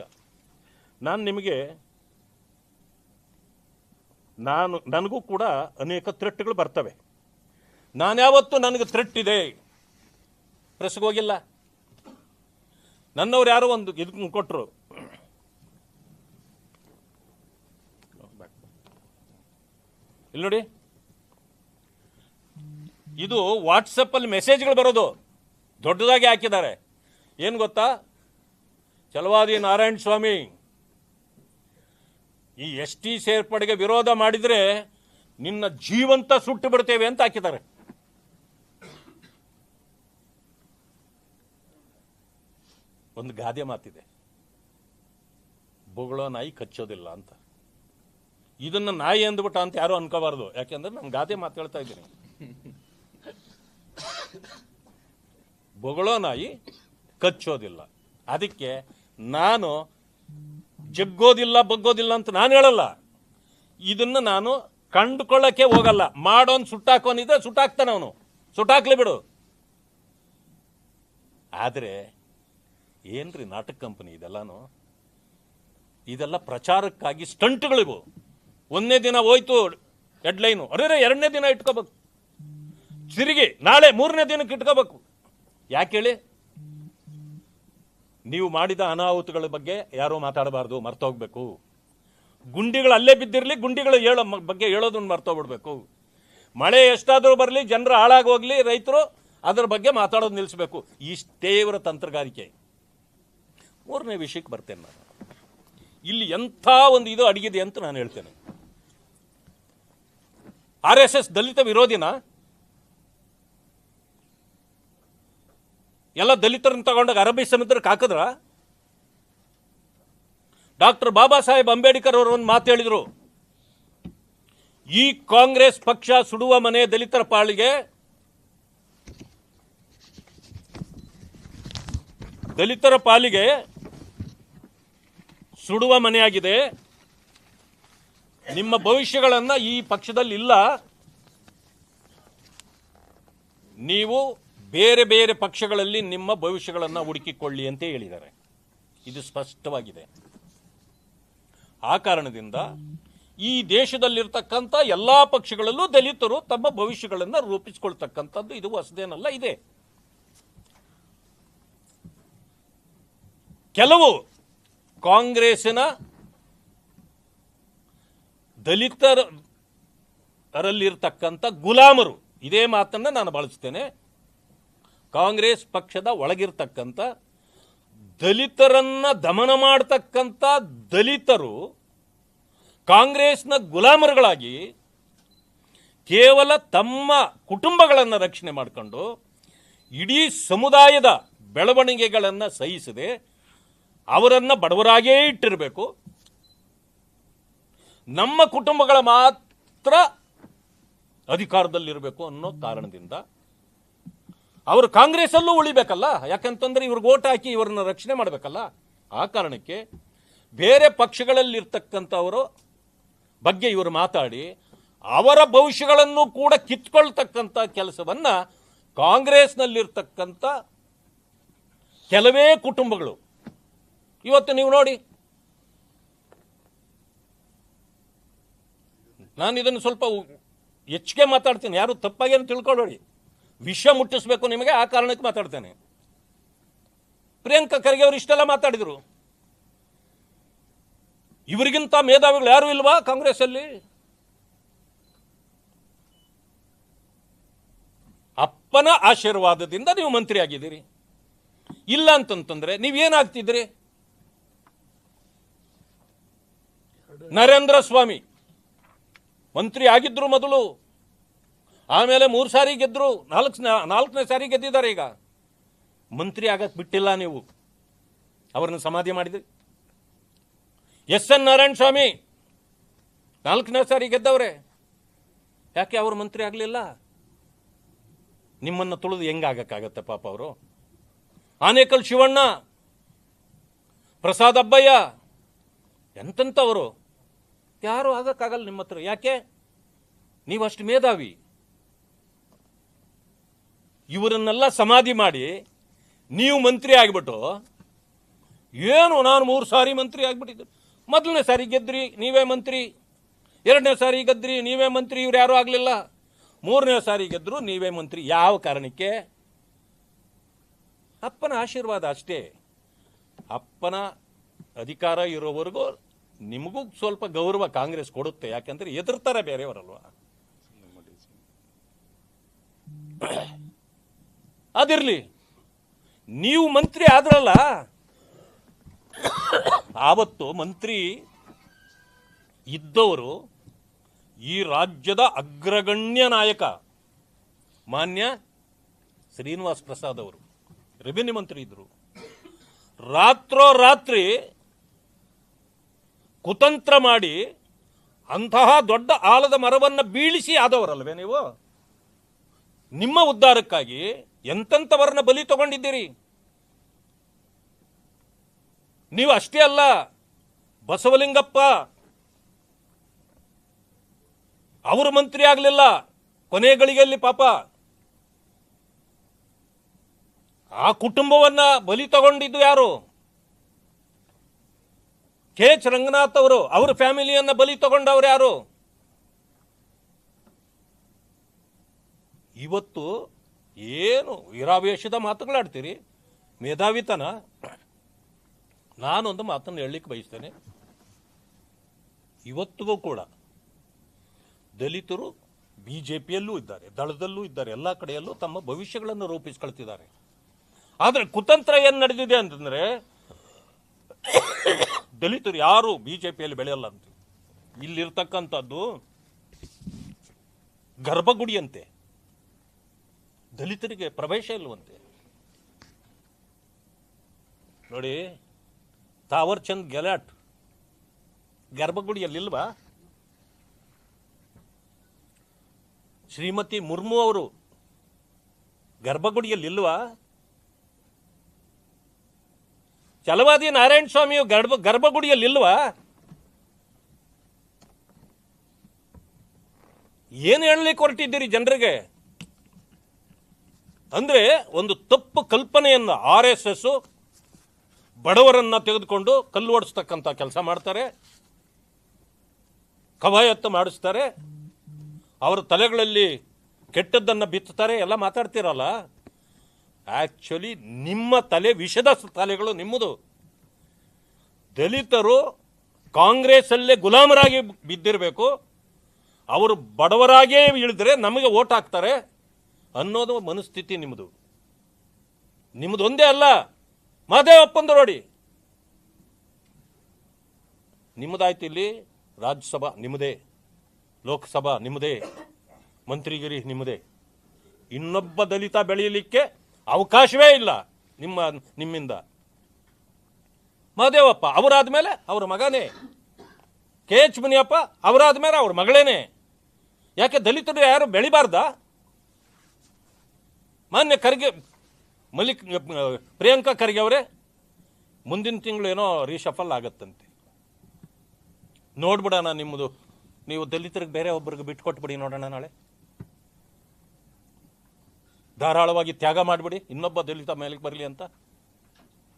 ನನಗೂ ಕೂಡ ಅನೇಕ ಥ್ರೆಟ್ಗಳು ಬರ್ತವೆ. ನಾನ್ಯಾವತ್ತೂ ನನಗೆ ಥ್ರೆಟ್ ಇದೆ ಪ್ರೆಸ್ಗೆ ಹೋಗಿಲ್ಲ. ನನ್ನವ್ರು ಯಾರೋ ಒಂದು ಇದು ಕೊಟ್ಟರು, ಇಲ್ಲಿ ನೋಡಿ, ಇದು ವಾಟ್ಸಪ್ಪಲ್ಲಿ ಮೆಸೇಜ್ಗಳು ಬರೋದು ದೊಡ್ಡದಾಗಿ ಹಾಕಿದ್ದಾರೆ. ಏನು ಗೊತ್ತಾ? ಛಲವಾದಿ ನಾರಾಯಣ ಸ್ವಾಮಿ ಈ ST ಸೇರ್ಪಡೆಗೆ ವಿರೋಧ ಮಾಡಿದ್ರೆ ನಿನ್ನ ಜೀವಂತ ಸುಟ್ಟು ಬಿಡ್ತೇವೆ ಅಂತ ಹಾಕಿದ್ದಾರೆ. ಒಂದು ಗಾದೆ ಮಾತಿದೆ, ಬೊಗಳೋ ನಾಯಿ ಕಚ್ಚೋದಿಲ್ಲ ಅಂತ. ಇದನ್ನ ನಾಯಿ ಅಂದ್ಬಿಟ್ಟ ಅಂತ ಯಾರು ಅನ್ಕೋಬಾರ್ದು, ಯಾಕೆಂದ್ರೆ ನಾನು ಗಾದೆ ಮಾತು ಹೇಳ್ತಾ ಇದ್ದೀನಿ. ಬೊಗಳೋ ನಾಯಿ ಕಚ್ಚೋದಿಲ್ಲ. ಅದಕ್ಕೆ ನಾನು ಜಗ್ಗೋದಿಲ್ಲ ಬಗ್ಗೋದಿಲ್ಲ ಅಂತ ನಾನು ಹೇಳಲ್ಲ. ಇದನ್ನ ನಾನು ಕಂಡುಕೊಳ್ಳಕ್ಕೆ ಹೋಗಲ್ಲ. ಮಾಡೋನ್ ಸುಟ್ಟಾಕೋನಿದ್ರೆ ಸುಟ್ಟಾಕ್ತಾನೆ ಅವನು, ಸುಟ್ಟಾಕ್ಲಿ ಬಿಡು. ಆದ್ರೆ ಏನ್ರಿ ನಾಟಕ ಕಂಪನಿ ಇದೆಲ್ಲಾನು? ಇದೆಲ್ಲ ಪ್ರಚಾರಕ್ಕಾಗಿ ಸ್ಟಂಟ್ಗಳಿವು. ಒಂದನೇ ದಿನ ಹೋಯ್ತು ಹೆಡ್ಲೈನು, ಅರೆ ಎರಡನೇ ದಿನ ಇಟ್ಕೋಬೇಕು, ತಿರುಗಿ ನಾಳೆ ಮೂರನೇ ದಿನಕ್ಕೆ ಇಟ್ಕೋಬೇಕು. ಯಾಕೆ ಹೇಳಿ? ನೀವು ಮಾಡಿದ ಅನಾಹುತಗಳ ಬಗ್ಗೆ ಯಾರೂ ಮಾತಾಡಬಾರ್ದು, ಮರ್ತೋಗ್ಬೇಕು. ಗುಂಡಿಗಳು ಅಲ್ಲೇ ಬಿದ್ದಿರಲಿ, ಗುಂಡಿಗಳು ಬಗ್ಗೆ ಹೇಳೋದನ್ನ ಮರ್ತೋಗ್ಬಿಡ್ಬೇಕು. ಮಳೆ ಎಷ್ಟಾದರೂ ಬರಲಿ, ಜನರು ಹಾಳಾಗಿ ಹೋಗ್ಲಿ, ರೈತರು ಅದರ ಬಗ್ಗೆ ಮಾತಾಡೋದು ನಿಲ್ಲಿಸಬೇಕು. ಇಷ್ಟೇ ಇವರ ತಂತ್ರಗಾರಿಕೆ. ಮೂರನೇ ವಿಷಯಕ್ಕೆ ಬರ್ತೇನೆ ನಾನು. ಇಲ್ಲಿ ಎಂಥ ಒಂದು ಇದು ಅಡಗಿದೆ ಅಂತ ನಾನು ಹೇಳ್ತೇನೆ. RSS ದಲಿತ ವಿರೋಧಿನ? ಎಲ್ಲ ದಲಿತರನ್ನು ತಗೊಂಡಾಗ ಅರಬ್ಬಿ ಸಮುದ್ರಕ್ಕೆ ಹಾಕಿದ್ರ? ಡಾಕ್ಟರ್ ಬಾಬಾ ಸಾಹೇಬ್ ಅಂಬೇಡ್ಕರ್ ಅವರು ಒಂದು ಮಾತು ಹೇಳಿದ್ರು, ಈ ಕಾಂಗ್ರೆಸ್ ಪಕ್ಷ ಸುಡುವ ಮನೆ ದಲಿತರ ಪಾಳಿಗೆ, ದಲಿತರ ಪಾಲಿಗೆ ಸುಡುವ ಮನೆಯಾಗಿದೆ. ನಿಮ್ಮ ಭವಿಷ್ಯಗಳನ್ನ ಈ ಪಕ್ಷದಲ್ಲಿ ಇಲ್ಲ, ನೀವು ಬೇರೆ ಬೇರೆ ಪಕ್ಷಗಳಲ್ಲಿ ನಿಮ್ಮ ಭವಿಷ್ಯಗಳನ್ನು ಹುಡುಕಿಕೊಳ್ಳಿ ಅಂತ ಹೇಳಿದ್ದಾರೆ. ಇದು ಸ್ಪಷ್ಟವಾಗಿದೆ. ಆ ಕಾರಣದಿಂದ ಈ ದೇಶದಲ್ಲಿರ್ತಕ್ಕಂಥ ಎಲ್ಲಾ ಪಕ್ಷಗಳಲ್ಲೂ ದಲಿತರು ತಮ್ಮ ಭವಿಷ್ಯಗಳನ್ನು ರೂಪಿಸಿಕೊಳ್ತಕ್ಕಂಥದ್ದು ಇದು ಹೊಸದೇನಲ್ಲ. ಇದೆ ಕೆಲವು ಕಾಂಗ್ರೆಸ್ಸಿನ ದಲಿತರಲ್ಲಿರ್ತಕ್ಕಂಥ ಗುಲಾಮರು, ಇದೇ ಮಾತನ್ನ ನಾನು ಬಳಸ್ತೇನೆ. ಕಾಂಗ್ರೆಸ್ ಪಕ್ಷದ ಒಳಗಿರ್ತಕ್ಕಂಥ ದಲಿತರನ್ನ ದಮನ ಮಾಡತಕ್ಕಂಥ ದಲಿತರು ಕಾಂಗ್ರೆಸ್ನ ಗುಲಾಮರುಗಳಾಗಿ ಕೇವಲ ತಮ್ಮ ಕುಟುಂಬಗಳನ್ನು ರಕ್ಷಣೆ ಮಾಡಿಕೊಂಡು ಇಡೀ ಸಮುದಾಯದ ಬೆಳವಣಿಗೆಗಳನ್ನು ಸಹಿಸದೆ ಅವರನ್ನು ಬಡವರಾಗೇ ಇಟ್ಟಿರಬೇಕು, ನಮ್ಮ ಕುಟುಂಬಗಳ ಮಾತ್ರ ಅಧಿಕಾರದಲ್ಲಿರಬೇಕು ಅನ್ನೋ ಕಾರಣದಿಂದ ಅವರು ಕಾಂಗ್ರೆಸ್ಸಲ್ಲೂ ಉಳಿಬೇಕಲ್ಲ. ಯಾಕಂತಂದ್ರೆ ಇವ್ರಿಗೆ ಓಟ್ ಹಾಕಿ ಇವರನ್ನ ರಕ್ಷಣೆ ಮಾಡಬೇಕಲ್ಲ. ಆ ಕಾರಣಕ್ಕೆ ಬೇರೆ ಪಕ್ಷಗಳಲ್ಲಿರ್ತಕ್ಕಂಥವರು ಬಗ್ಗೆ ಇವರು ಮಾತಾಡಿ ಅವರ ಭವಿಷ್ಯಗಳನ್ನು ಕೂಡ ಕಿತ್ಕೊಳ್ತಕ್ಕಂಥ ಕೆಲಸವನ್ನ ಕಾಂಗ್ರೆಸ್ನಲ್ಲಿರ್ತಕ್ಕಂಥ ಕೆಲವೇ ಕುಟುಂಬಗಳು ಇವತ್ತು ನೀವು ನೋಡಿ. ನಾನು ಇದನ್ನು ಸ್ವಲ್ಪ ಹೆಚ್ಚಿಗೆ ಮಾತಾಡ್ತೀನಿ, ಯಾರು ತಪ್ಪಾಗೇನು ತಿಳ್ಕೊಳ್ಳೋಡಿ. ವಿಷ ಮುಟ್ಟಿಸ್ಬೇಕು ನಿಮಗೆ, ಆ ಕಾರಣಕ್ಕೆ ಮಾತಾಡ್ತೇನೆ. ಪ್ರಿಯಾಂಕಾ ಖರ್ಗೆ ಅವರು ಇಷ್ಟೆಲ್ಲ ಮಾತಾಡಿದ್ರು. ಇವರಿಗಿಂತ ಮೇಧಾವಿಗಳು ಯಾರು ಇಲ್ವಾ ಕಾಂಗ್ರೆಸ್ ಅಲ್ಲಿ? ಅಪ್ಪನ ಆಶೀರ್ವಾದದಿಂದ ನೀವು ಮಂತ್ರಿ ಆಗಿದ್ದೀರಿ. ಇಲ್ಲ ಅಂತಂತಂದ್ರೆ ನೀವೇನಾಗ್ತಿದ್ರಿ? ನರೇಂದ್ರ ಸ್ವಾಮಿ ಮಂತ್ರಿ ಆಗಿದ್ರು ಮೊದಲು, ಆಮೇಲೆ 3 ಸಾರಿ ಗೆದ್ರು, 4ನೇ ಸಾರಿ ಗೆದ್ದಿದ್ದಾರೆ. ಈಗ ಮಂತ್ರಿ ಆಗಕ್ ಬಿಟ್ಟಿಲ್ಲ ನೀವು, ಅವ್ರನ್ನ ಸಮಾಧಿ ಮಾಡಿದ್ರಿ. SN ನಾರಾಯಣ ಸ್ವಾಮಿ 4ನೇ ಸಾರಿ ಗೆದ್ದವ್ರೆ, ಯಾಕೆ ಅವರು ಮಂತ್ರಿ ಆಗಲಿಲ್ಲ? ನಿಮ್ಮನ್ನು ತುಳಿದು ಹೆಂಗಾಗಕ್ಕಾಗತ್ತೆ ಪಾಪ ಅವರು. ಆನೇಕಲ್ ಶಿವಣ್ಣ, ಪ್ರಸಾದ್ ಅಬ್ಬಯ್ಯ, ಎಂತಂತವರು ಯಾರು ಆಗಕ್ಕಾಗಲ್ಲ ನಿಮ್ಮ ಹತ್ರ. ಯಾಕೆ? ನೀವಷ್ಟು ಮೇಧಾವಿ. ಇವರನ್ನೆಲ್ಲ ಸಮಾಧಿ ಮಾಡಿ ನೀವು ಮಂತ್ರಿ ಆಗಿಬಿಟ್ಟು ಏನು ನಾನು 3 ಸಾರಿ ಮಂತ್ರಿ ಆಗಿಬಿಟ್ಟಿದ್ದೆ. ಮೊದಲನೇ ಸಾರಿ ಗೆದ್ರಿ, ನೀವೇ ಮಂತ್ರಿ. 2ನೇ ಸಾರಿ ಗೆದ್ರಿ, ನೀವೇ ಮಂತ್ರಿ. ಇವ್ರು ಯಾರು ಆಗಲಿಲ್ಲ. 3ನೇ ಸಾರಿ ಗೆದ್ರು, ನೀವೇ ಮಂತ್ರಿ. ಯಾವ ಕಾರಣಕ್ಕೆ? ಅಪ್ಪನ ಆಶೀರ್ವಾದ ಅಷ್ಟೇ. ಅಪ್ಪನ ಅಧಿಕಾರ ಇರೋವರೆಗೂ ನಿಮಗೂ ಸ್ವಲ್ಪ ಗೌರವ ಕಾಂಗ್ರೆಸ್ ಕೊಡುತ್ತೆ. ಯಾಕೆಂದ್ರೆ ಎದುರ್ತಾರೆ ಬೇರೆಯವರಲ್ವಾ. ಅದಿರ್ಲಿ, ನೀವು ಮಂತ್ರಿ ಆದ್ರಲ್ಲ, ಆವತ್ತು ಮಂತ್ರಿ ಇದ್ದವರು ಈ ರಾಜ್ಯದ ಅಗ್ರಗಣ್ಯ ನಾಯಕ ಮಾನ್ಯ ಶ್ರೀನಿವಾಸ್ ಪ್ರಸಾದ್ ಅವರು ರೆವಿನ್ಯೂ ಮಂತ್ರಿ ಇದ್ರು. ರಾತ್ರೋರಾತ್ರಿ ಕುತಂತ್ರ ಮಾಡಿ ಅಂತಹ ದೊಡ್ಡ ಆಲದ ಮರವನ್ನು ಬೀಳಿಸಿ ಆದವರಲ್ವೇ ನೀವು? ನಿಮ್ಮ ಉದ್ಧಾರಕ್ಕಾಗಿ ಎಂತೆಂಥವರನ್ನ ಬಲಿ ತಗೊಂಡಿದ್ದೀರಿ. ನೀವು ಅಷ್ಟೇ ಅಲ್ಲ, ಬಸವಲಿಂಗಪ್ಪ ಅವರು ಮಂತ್ರಿ ಆಗಲಿಲ್ಲ ಕೊನೆ ಗಳಿಗೆಯಲ್ಲಿ. ಪಾಪ ಆ ಕುಟುಂಬವನ್ನ ಬಲಿ ತಗೊಂಡಿದ್ದು ಯಾರು? ಕೆ ಎಚ್ ರಂಗನಾಥ್ ಅವರು, ಅವರ ಫ್ಯಾಮಿಲಿಯನ್ನ ಬಲಿ ತಗೊಂಡವರು ಯಾರು? ಇವತ್ತು ಏನು ವೀರಾವೇಶದ ಮಾತುಗಳಾಡ್ತೀರಿ, ಮೇಧಾವಿತನ. ನಾನೊಂದು ಮಾತನ್ನು ಹೇಳಲಿಕ್ಕೆ ಬಯಸ್ತೇನೆ. ಇವತ್ತಿಗೂ ಕೂಡ ದಲಿತರು ಬಿಜೆಪಿಯಲ್ಲೂ ಇದ್ದಾರೆ, ದಳದಲ್ಲೂ ಇದ್ದಾರೆ, ಎಲ್ಲ ಕಡೆಯಲ್ಲೂ ತಮ್ಮ ಭವಿಷ್ಯಗಳನ್ನು ರೂಪಿಸ್ಕೊಳ್ತಿದ್ದಾರೆ. ಆದರೆ ಕುತಂತ್ರ ಏನು ನಡೆದಿದೆ ಅಂತಂದ್ರೆ, ದಲಿತರು ಯಾರು ಬಿಜೆಪಿಯಲ್ಲಿ ಬೆಳೆಯಲ್ಲ ಅಂತ. ಇಲ್ಲಿರ್ತಕ್ಕಂಥದ್ದು ಗರ್ಭಗುಡಿಯಂತೆ, ದಲಿತರಿಗೆ ಪ್ರವೇಶ ಇಲ್ಲವಂತೆ. ನೋಡಿ, ತಾವರ್ ಚಂದ್ ಗೆಲಾಟ್ ಗರ್ಭಗುಡಿಯಲ್ಲಿಲ್ವಾ? ಶ್ರೀಮತಿ ಮುರ್ಮು ಅವರು ಗರ್ಭಗುಡಿಯಲ್ಲಿಲ್ವಾ? ಛಲವಾದಿ ನಾರಾಯಣ ಸ್ವಾಮಿಯು ಗರ್ಭಗುಡಿಯಲ್ಲಿಲ್ವಾ? ಏನು ಹೇಳಲಿಕ್ಕೆ ಹೊರಟಿದ್ದೀರಿ ಜನರಿಗೆ? ಅಂದ್ರೆ ಒಂದು ತಪ್ಪು ಕಲ್ಪನೆಯನ್ನ RSS ಬಡವರನ್ನ ತೆಗೆದುಕೊಂಡು ಕಲ್ಲು ಓಡಿಸ್ತಕ್ಕಂಥ ಕೆಲಸ ಮಾಡ್ತಾರೆ, ಕವಾಯತ್ತು ಮಾಡಿಸ್ತಾರೆ, ಅವರ ತಲೆಗಳಲ್ಲಿ ಕೆಟ್ಟದ್ದನ್ನು ಬಿತ್ತುತ್ತಾರೆ, ಎಲ್ಲ ಮಾತಾಡ್ತಿರಲ್ಲ. ಆಕ್ಚುಲಿ ನಿಮ್ಮ ತಲೆ ವಿಷದ ತಲೆಗಳು ನಿಮ್ಮದು. ದಲಿತರು ಕಾಂಗ್ರೆಸ್ ಅಲ್ಲೇ ಗುಲಾಮರಾಗಿ ಬಿದ್ದಿರಬೇಕು, ಅವರು ಬಡವರಾಗೇ ಇಳಿದ್ರೆ ನಮಗೆ ಓಟ್ ಹಾಕ್ತಾರೆ ಅನ್ನೋದು ಮನಸ್ಥಿತಿ ನಿಮ್ಮದು. ನಿಮ್ಮದೊಂದೇ ಅಲ್ಲ, ಮಹದೇವಪ್ಪಂದು ನೋಡಿ, ನಿಮ್ಮದಾಯ್ತು. ಇಲ್ಲಿ ರಾಜ್ಯಸಭಾ ನಿಮ್ಮದೇ, ಲೋಕಸಭಾ ನಿಮ್ಮದೇ, ಮಂತ್ರಿಗಿರಿ ನಿಮ್ಮದೇ. ಇನ್ನೊಬ್ಬ ದಲಿತ ಬೆಳೆಯಲಿಕ್ಕೆ ಅವಕಾಶವೇ ಇಲ್ಲ ನಿಮ್ಮಿಂದ. ಮಹದೇವಪ್ಪ ಅವರಾದ್ಮೇಲೆ ಅವರ ಮಗನೇ, KH ಮುನಿಯಪ್ಪ ಅವರಾದ್ಮೇಲೆ ಅವ್ರ ಮಗಳೇನೆ. ಯಾಕೆ ದಲಿತರು ಯಾರು ಬೆಳಿಬಾರ್ದ? ಮಾನ್ಯ ಖರ್ಗೆ ಪ್ರಿಯಾಂಕಾ ಖರ್ಗೆ ಅವರೇ, ಮುಂದಿನ ತಿಂಗಳು ಏನೋ ರೀಶಫಲ್ ಆಗತ್ತಂತೆ, ನೋಡ್ಬಿಡೋಣ ನಿಮ್ಮದು. ನೀವು ದಲಿತರಿಗೆ ಬೇರೆ ಒಬ್ಬರಿಗೆ ಬಿಟ್ಕೊಟ್ಬಿಡಿ, ನೋಡೋಣ ನಾಳೆ. ಧಾರಾಳವಾಗಿ ತ್ಯಾಗ ಮಾಡಿಬಿಡಿ, ಇನ್ನೊಬ್ಬ ದಲಿತ ಮೇಲಕ್ಕೆ ಬರಲಿ ಅಂತ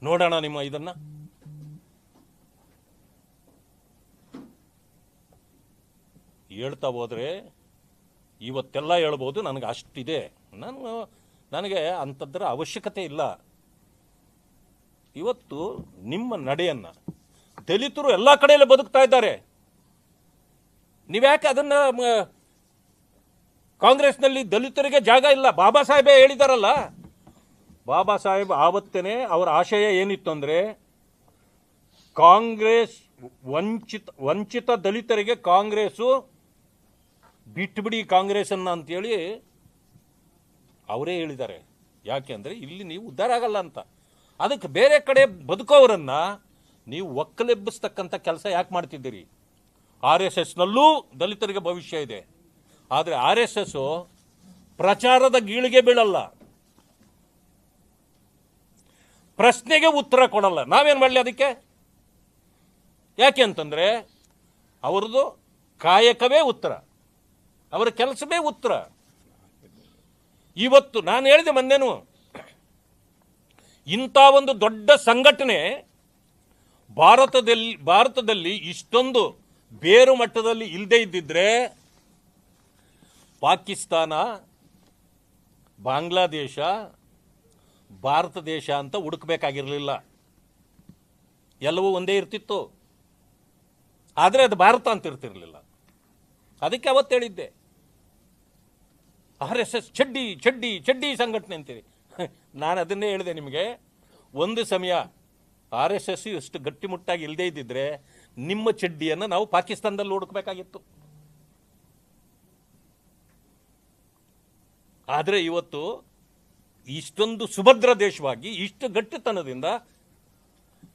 ನೋಡೋಣ ನಿಮ್ಮ ಇದನ್ನ. ಹೇಳ್ತಾ ಹೋದ್ರೆ ಇವತ್ತೆಲ್ಲ ಹೇಳ್ಬೋದು, ನನಗೆ ಅಷ್ಟಿದೆ, ನನಗೆ ಅಂಥದ್ರ ಅವಶ್ಯಕತೆ ಇಲ್ಲ. ಇವತ್ತು ನಿಮ್ಮ ನಡೆಯನ್ನ ದಲಿತರು ಎಲ್ಲ ಕಡೆಯಲ್ಲೂ ಬದುಕ್ತಾ ಇದ್ದಾರೆ. ನೀವ್ಯಾಕೆ ಅದನ್ನ ಕಾಂಗ್ರೆಸ್ನಲ್ಲಿ ದಲಿತರಿಗೆ ಜಾಗ ಇಲ್ಲ? ಬಾಬಾ ಸಾಹೇಬೇ ಹೇಳಿದಾರಲ್ಲ. ಬಾಬಾ ಸಾಹೇಬ್ ಆವತ್ತೇನೆ ಅವರ ಆಶಯ ಏನಿತ್ತು ಅಂದ್ರೆ, ಕಾಂಗ್ರೆಸ್ ವಂಚಿತ ದಲಿತರಿಗೆ ಕಾಂಗ್ರೆಸ್ಸು ಬಿಟ್ಬಿಡಿ ಕಾಂಗ್ರೆಸ್ಸನ್ನ ಅಂತೇಳಿ ಅವರೇ ಹೇಳಿದ್ದಾರೆ. ಯಾಕೆ ಅಂದರೆ ಇಲ್ಲಿ ನೀವು ಉದ್ಧಾರ ಆಗಲ್ಲ ಅಂತ. ಅದಕ್ಕೆ ಬೇರೆ ಕಡೆ ಬದುಕೋವರನ್ನ ನೀವು ಒಕ್ಕಲೆಬ್ಬಿಸ್ತಕ್ಕಂಥ ಕೆಲಸ ಯಾಕೆ ಮಾಡ್ತಿದ್ದೀರಿ? RSSನಲ್ಲೂ ದಲಿತರಿಗೆ ಭವಿಷ್ಯ ಇದೆ, ಆದರೆ RSS ಪ್ರಚಾರದ ಗೀಳಿಗೆ ಬೀಳಲ್ಲ, ಪ್ರಶ್ನೆಗೆ ಉತ್ತರ ಕೊಡಲ್ಲ. ನಾವೇನು ಮಾಡಲಿ ಅದಕ್ಕೆ? ಯಾಕೆ ಅಂತಂದ್ರೆ ಅವ್ರದ್ದು ಕಾಯಕವೇ ಉತ್ತರ, ಅವರ ಕೆಲಸವೇ ಉತ್ತರ. ಇವತ್ತು ನಾನು ಹೇಳಿದೆ ಮೊನ್ನೆನು, ಇಂಥ ಒಂದು ದೊಡ್ಡ ಸಂಘಟನೆ ಭಾರತದಲ್ಲಿ ಇಷ್ಟೊಂದು ಬೇರು ಮಟ್ಟದಲ್ಲಿ ಇಲ್ಲದೆ ಇದ್ದಿದ್ರೆ ಪಾಕಿಸ್ತಾನ, ಬಾಂಗ್ಲಾದೇಶ, ಭಾರತ ದೇಶ ಅಂತ ಹುಡುಕಬೇಕಾಗಿರಲಿಲ್ಲ, ಎಲ್ಲವೂ ಒಂದೇ ಇರ್ತಿತ್ತು. ಆದರೆ ಅದು ಭಾರತ ಅಂತ ಇರ್ತಿರ್ಲಿಲ್ಲ. ಅದಕ್ಕೆ ಅವತ್ತು ಹೇಳಿದ್ದೆ, RSS ಚಡ್ಡಿ ಚಡ್ಡಿ ಚಡ್ಡಿ ಸಂಘಟನೆ ಅಂತೀರಿ. ನಾನು ಅದನ್ನೇ ಹೇಳಿದೆ ನಿಮಗೆ. ಒಂದು ಸಮಯ RSS ಎಷ್ಟು ಗಟ್ಟಿಮುಟ್ಟಾಗಿ ಇಲ್ಲದೇ ಇದ್ದಿದ್ರೆ ನಿಮ್ಮ ಚಡ್ಡಿಯನ್ನು ನಾವು ಪಾಕಿಸ್ತಾನದಲ್ಲಿ ಹುಡುಕಬೇಕಾಗಿತ್ತು. ಆದರೆ ಇವತ್ತು ಇಷ್ಟೊಂದು ಸುಭದ್ರ ದೇಶವಾಗಿ ಇಷ್ಟು ಗಟ್ಟಿತನದಿಂದ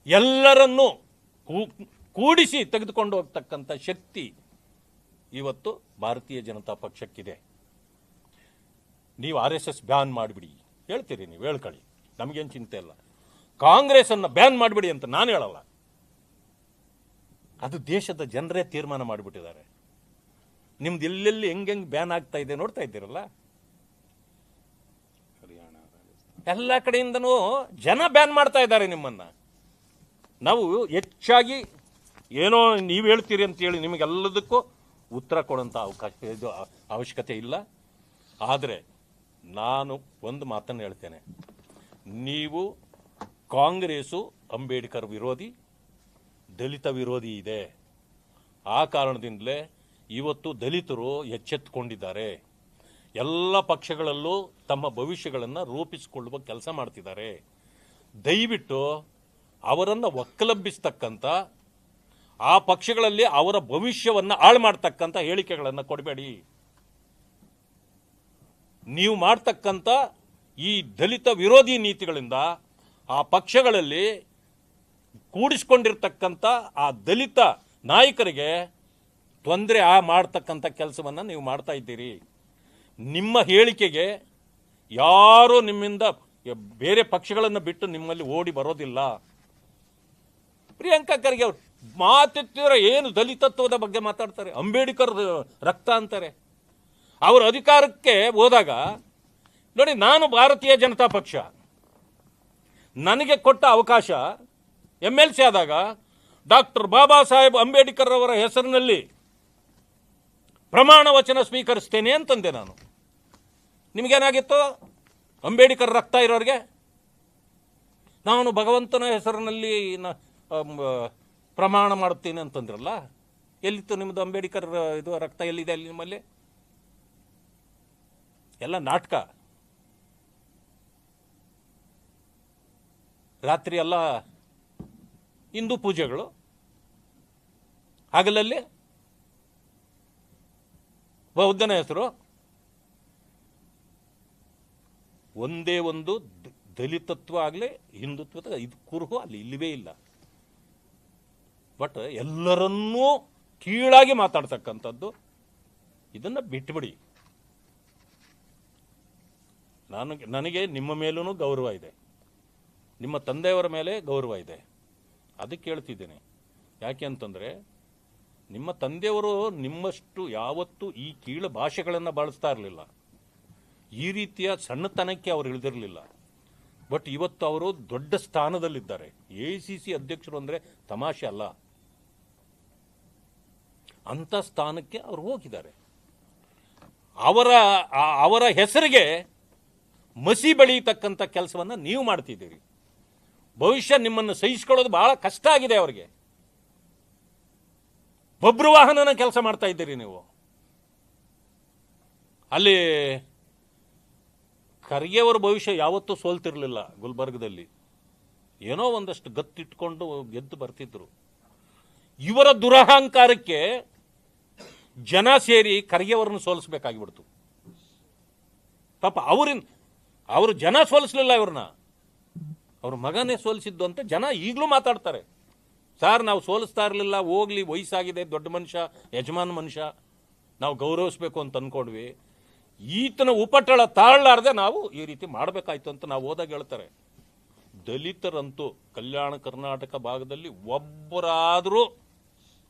ಎಲ್ಲರನ್ನೂ ಕೂಡಿಸಿ ತೆಗೆದುಕೊಂಡು ಹೋಗ್ತಕ್ಕಂಥ ಶಕ್ತಿ ಇವತ್ತು ಭಾರತೀಯ ಜನತಾ ಪಕ್ಷಕ್ಕಿದೆ. ನೀವು RSS ಬ್ಯಾನ್ ಮಾಡಿಬಿಡಿ ಹೇಳ್ತೀರಿ, ನೀವು ಹೇಳ್ಕೊಳ್ಳಿ, ನಮಗೇನು ಚಿಂತೆ ಇಲ್ಲ. ಕಾಂಗ್ರೆಸ್ಸನ್ನು ಬ್ಯಾನ್ ಮಾಡಿಬಿಡಿ ಅಂತ ನಾನು ಹೇಳಲ್ಲ, ಅದು ದೇಶದ ಜನರೇ ತೀರ್ಮಾನ ಮಾಡಿಬಿಟ್ಟಿದ್ದಾರೆ. ನಿಮ್ದು ಎಲ್ಲೆಲ್ಲಿ ಹೆಂಗೆ ಬ್ಯಾನ್ ಆಗ್ತಾ ಇದೆ ನೋಡ್ತಾ ಇದ್ದೀರಲ್ಲ, ಎಲ್ಲ ಕಡೆಯಿಂದನೂ ಜನ ಬ್ಯಾನ್ ಮಾಡ್ತಾ ಇದ್ದಾರೆ ನಿಮ್ಮನ್ನ. ನಾವು ಹೆಚ್ಚಾಗಿ ಏನೋ ನೀವು ಹೇಳ್ತೀರಿ ಅಂತೇಳಿ ನಿಮಗೆಲ್ಲದಕ್ಕೂ ಉತ್ತರ ಕೊಡೋಂಥ ಅವಶ್ಯಕತೆ ಇಲ್ಲ. ಆದರೆ ನಾನು ಒಂದು ಮಾತನ್ನು ಹೇಳ್ತೇನೆ, ನೀವು ಕಾಂಗ್ರೆಸ್ಸು ಅಂಬೇಡ್ಕರ್ ವಿರೋಧಿ, ದಲಿತ ವಿರೋಧಿ ಇದೆ. ಆ ಕಾರಣದಿಂದಲೇ ಇವತ್ತು ದಲಿತರು ಎಚ್ಚೆತ್ತುಕೊಂಡಿದ್ದಾರೆ. ಎಲ್ಲ ಪಕ್ಷಗಳಲ್ಲೂ ತಮ್ಮ ಭವಿಷ್ಯಗಳನ್ನು ರೂಪಿಸಿಕೊಳ್ಳುವ ಕೆಲಸ ಮಾಡ್ತಿದ್ದಾರೆ. ದಯವಿಟ್ಟು ಅವರನ್ನು ಒಕ್ಕಲಬ್ಬಿಸ್ತಕ್ಕಂಥ, ಆ ಪಕ್ಷಗಳಲ್ಲಿ ಅವರ ಭವಿಷ್ಯವನ್ನು ಹಾಳು ಮಾಡ್ತಕ್ಕಂಥ ಹೇಳಿಕೆಗಳನ್ನು ಕೊಡಬೇಡಿ. ನೀವು ಮಾಡ್ತಕ್ಕಂಥ ಈ ದಲಿತ ವಿರೋಧಿ ನೀತಿಗಳಿಂದ ಆ ಪಕ್ಷಗಳಲ್ಲಿ ಕೂಡಿಸ್ಕೊಂಡಿರ್ತಕ್ಕಂಥ ಆ ದಲಿತ ನಾಯಕರಿಗೆ ತೊಂದರೆ ಮಾಡ್ತಕ್ಕಂಥ ಕೆಲಸವನ್ನು ನೀವು ಮಾಡ್ತಾ ಇದ್ದೀರಿ. ನಿಮ್ಮ ಹೇಳಿಕೆಗೆ ಯಾರೂ ನಿಮ್ಮಿಂದ ಬೇರೆ ಪಕ್ಷಗಳನ್ನು ಬಿಟ್ಟು ನಿಮ್ಮಲ್ಲಿ ಓಡಿ ಬರೋದಿಲ್ಲ. ಪ್ರಿಯಾಂಕಾ ಖರ್ಗೆ ಅವರು ಮಾತೆತ್ತಿದ್ರೆ ಏನು ದಲಿತತ್ವದ ಬಗ್ಗೆ ಮಾತಾಡ್ತಾರೆ, ಅಂಬೇಡ್ಕರ್ ರಕ್ತ ಅಂತಾರೆ. ಅವರು ಅಧಿಕಾರಕ್ಕೆ ಹೋದಾಗ ನೋಡಿ, ನಾನು ಭಾರತೀಯ ಜನತಾ ಪಕ್ಷ ನನಗೆ ಕೊಟ್ಟ ಅವಕಾಶ MLC ಆದಾಗ ಡಾಕ್ಟರ್ ಬಾಬಾ ಸಾಹೇಬ್ ಅಂಬೇಡ್ಕರ್ ಅವರ ಹೆಸರಿನಲ್ಲಿ ಪ್ರಮಾಣ ವಚನ ಸ್ವೀಕರಿಸ್ತೇನೆ ಅಂತಂದೆ ನಾನು. ನಿಮಗೇನಾಗಿತ್ತು? ಅಂಬೇಡ್ಕರ್ ರಕ್ತ ಇರೋರಿಗೆ ನಾನು ಭಗವಂತನ ಹೆಸರಿನಲ್ಲಿ ಪ್ರಮಾಣ ಮಾಡುತ್ತೇನೆ ಅಂತಂದ್ರಲ್ಲ, ಎಲ್ಲಿತ್ತು ನಿಮ್ಮದು ಅಂಬೇಡ್ಕರ್ ಇದು ರಕ್ತ ಎಲ್ಲಿದೆ ಅಲ್ಲಿ ನಿಮ್ಮಲ್ಲಿ? ಎಲ್ಲ ನಾಟಕ. ರಾತ್ರಿ ಎಲ್ಲ ಹಿಂದೂ ಪೂಜೆಗಳು, ಹಗಲಲ್ಲಿ ಬೌದ್ಧನ ಹೆಸರು. ಒಂದೇ ಒಂದು ದಲಿತತ್ವ ಆಗಲಿ ಹಿಂದುತ್ವದ ಇದು ಕುರುಹು ಅಲ್ಲಿ ಇಲ್ಲವೇ ಇಲ್ಲ. ಬಟ್ ಎಲ್ಲರನ್ನೂ ಕೀಳಾಗಿ ಮಾತಾಡ್ತಕ್ಕಂಥದ್ದು, ಇದನ್ನು ಬಿಟ್ಟುಬಿಡಿ. ನನಗೆ ನಿಮ್ಮ ಮೇಲೂ ಗೌರವ ಇದೆ, ನಿಮ್ಮ ತಂದೆಯವರ ಮೇಲೆ ಗೌರವ ಇದೆ. ಅದಕ್ಕೆ ಹೇಳ್ತಿದ್ದೇನೆ. ಯಾಕೆ ಅಂತಂದರೆ, ನಿಮ್ಮ ತಂದೆಯವರು ನಿಮ್ಮಷ್ಟು ಯಾವತ್ತೂ ಈ ಕೀಳು ಭಾಷೆಗಳನ್ನು ಬಳಸ್ತಾ ಇರಲಿಲ್ಲ. ಈ ರೀತಿಯ ಸಣ್ಣತನಕ್ಕೆ ಅವರು ಇಳಿದಿರಲಿಲ್ಲ. ಬಟ್ ಇವತ್ತು ಅವರು ದೊಡ್ಡ ಸ್ಥಾನದಲ್ಲಿದ್ದಾರೆ. AICC ಅಧ್ಯಕ್ಷರು ಅಂದರೆ ತಮಾಷೆ ಅಲ್ಲ, ಅಂಥ ಸ್ಥಾನಕ್ಕೆ ಅವರು ಹೋಗಿದ್ದಾರೆ. ಅವರ ಹೆಸರಿಗೆ ಮಸಿ ಬೆಳೆಯತಕ್ಕಂಥ ಕೆಲಸವನ್ನು ನೀವು ಮಾಡ್ತಿದ್ದೀರಿ. ಭವಿಷ್ಯ ನಿಮ್ಮನ್ನು ಸಹಿಸಿಕೊಳ್ಳೋದು ಬಹಳ ಕಷ್ಟ ಆಗಿದೆ ಅವರಿಗೆ. ಬಬ್ರು ವಾಹನನ ಕೆಲಸ ಮಾಡ್ತಾ ಇದ್ದೀರಿ ನೀವು. ಅಲ್ಲಿ ಖರ್ಗೆಯವರ ಭವಿಷ್ಯ ಯಾವತ್ತೂ ಸೋಲ್ತಿರಲಿಲ್ಲ. ಗುಲ್ಬರ್ಗದಲ್ಲಿ ಏನೋ ಒಂದಷ್ಟು ಗತ್ತಿಟ್ಕೊಂಡು ಗೆದ್ದು ಬರ್ತಿದ್ರು. ಇವರ ದುರಹಂಕಾರಕ್ಕೆ ಜನ ಸೇರಿ ಖರ್ಗೆಯವರನ್ನು ಸೋಲಿಸಬೇಕಾಗಿಬಿಡ್ತು. ಪಾಪ ಅವರು ಜನ ಸೋಲಿಸಲಿಲ್ಲ ಇವ್ರನ್ನ, ಅವ್ರ ಮಗನೇ ಸೋಲಿಸಿದ್ದು ಅಂತ ಜನ ಈಗಲೂ ಮಾತಾಡ್ತಾರೆ. ಸರ್, ನಾವು ಸೋಲಿಸ್ತಾ ಇರಲಿಲ್ಲ, ಹೋಗ್ಲಿ, ವಯಸ್ಸಾಗಿದೆ, ದೊಡ್ಡ ಮನುಷ್ಯ, ಯಜಮಾನ ಮನುಷ್ಯ, ನಾವು ಗೌರವಿಸ್ಬೇಕು ಅಂತ ಅಂದ್ಕೊಂಡ್ವಿ. ಈತನ ಉಪಟಳ ತಾಳಲಾರದೆ ನಾವು ಈ ರೀತಿ ಮಾಡಬೇಕಾಯ್ತು ಅಂತ ನಾವು ಹೋದಾಗ ಹೇಳ್ತಾರೆ. ದಲಿತರಂತೂ ಕಲ್ಯಾಣ ಕರ್ನಾಟಕ ಭಾಗದಲ್ಲಿ ಒಬ್ಬರಾದರೂ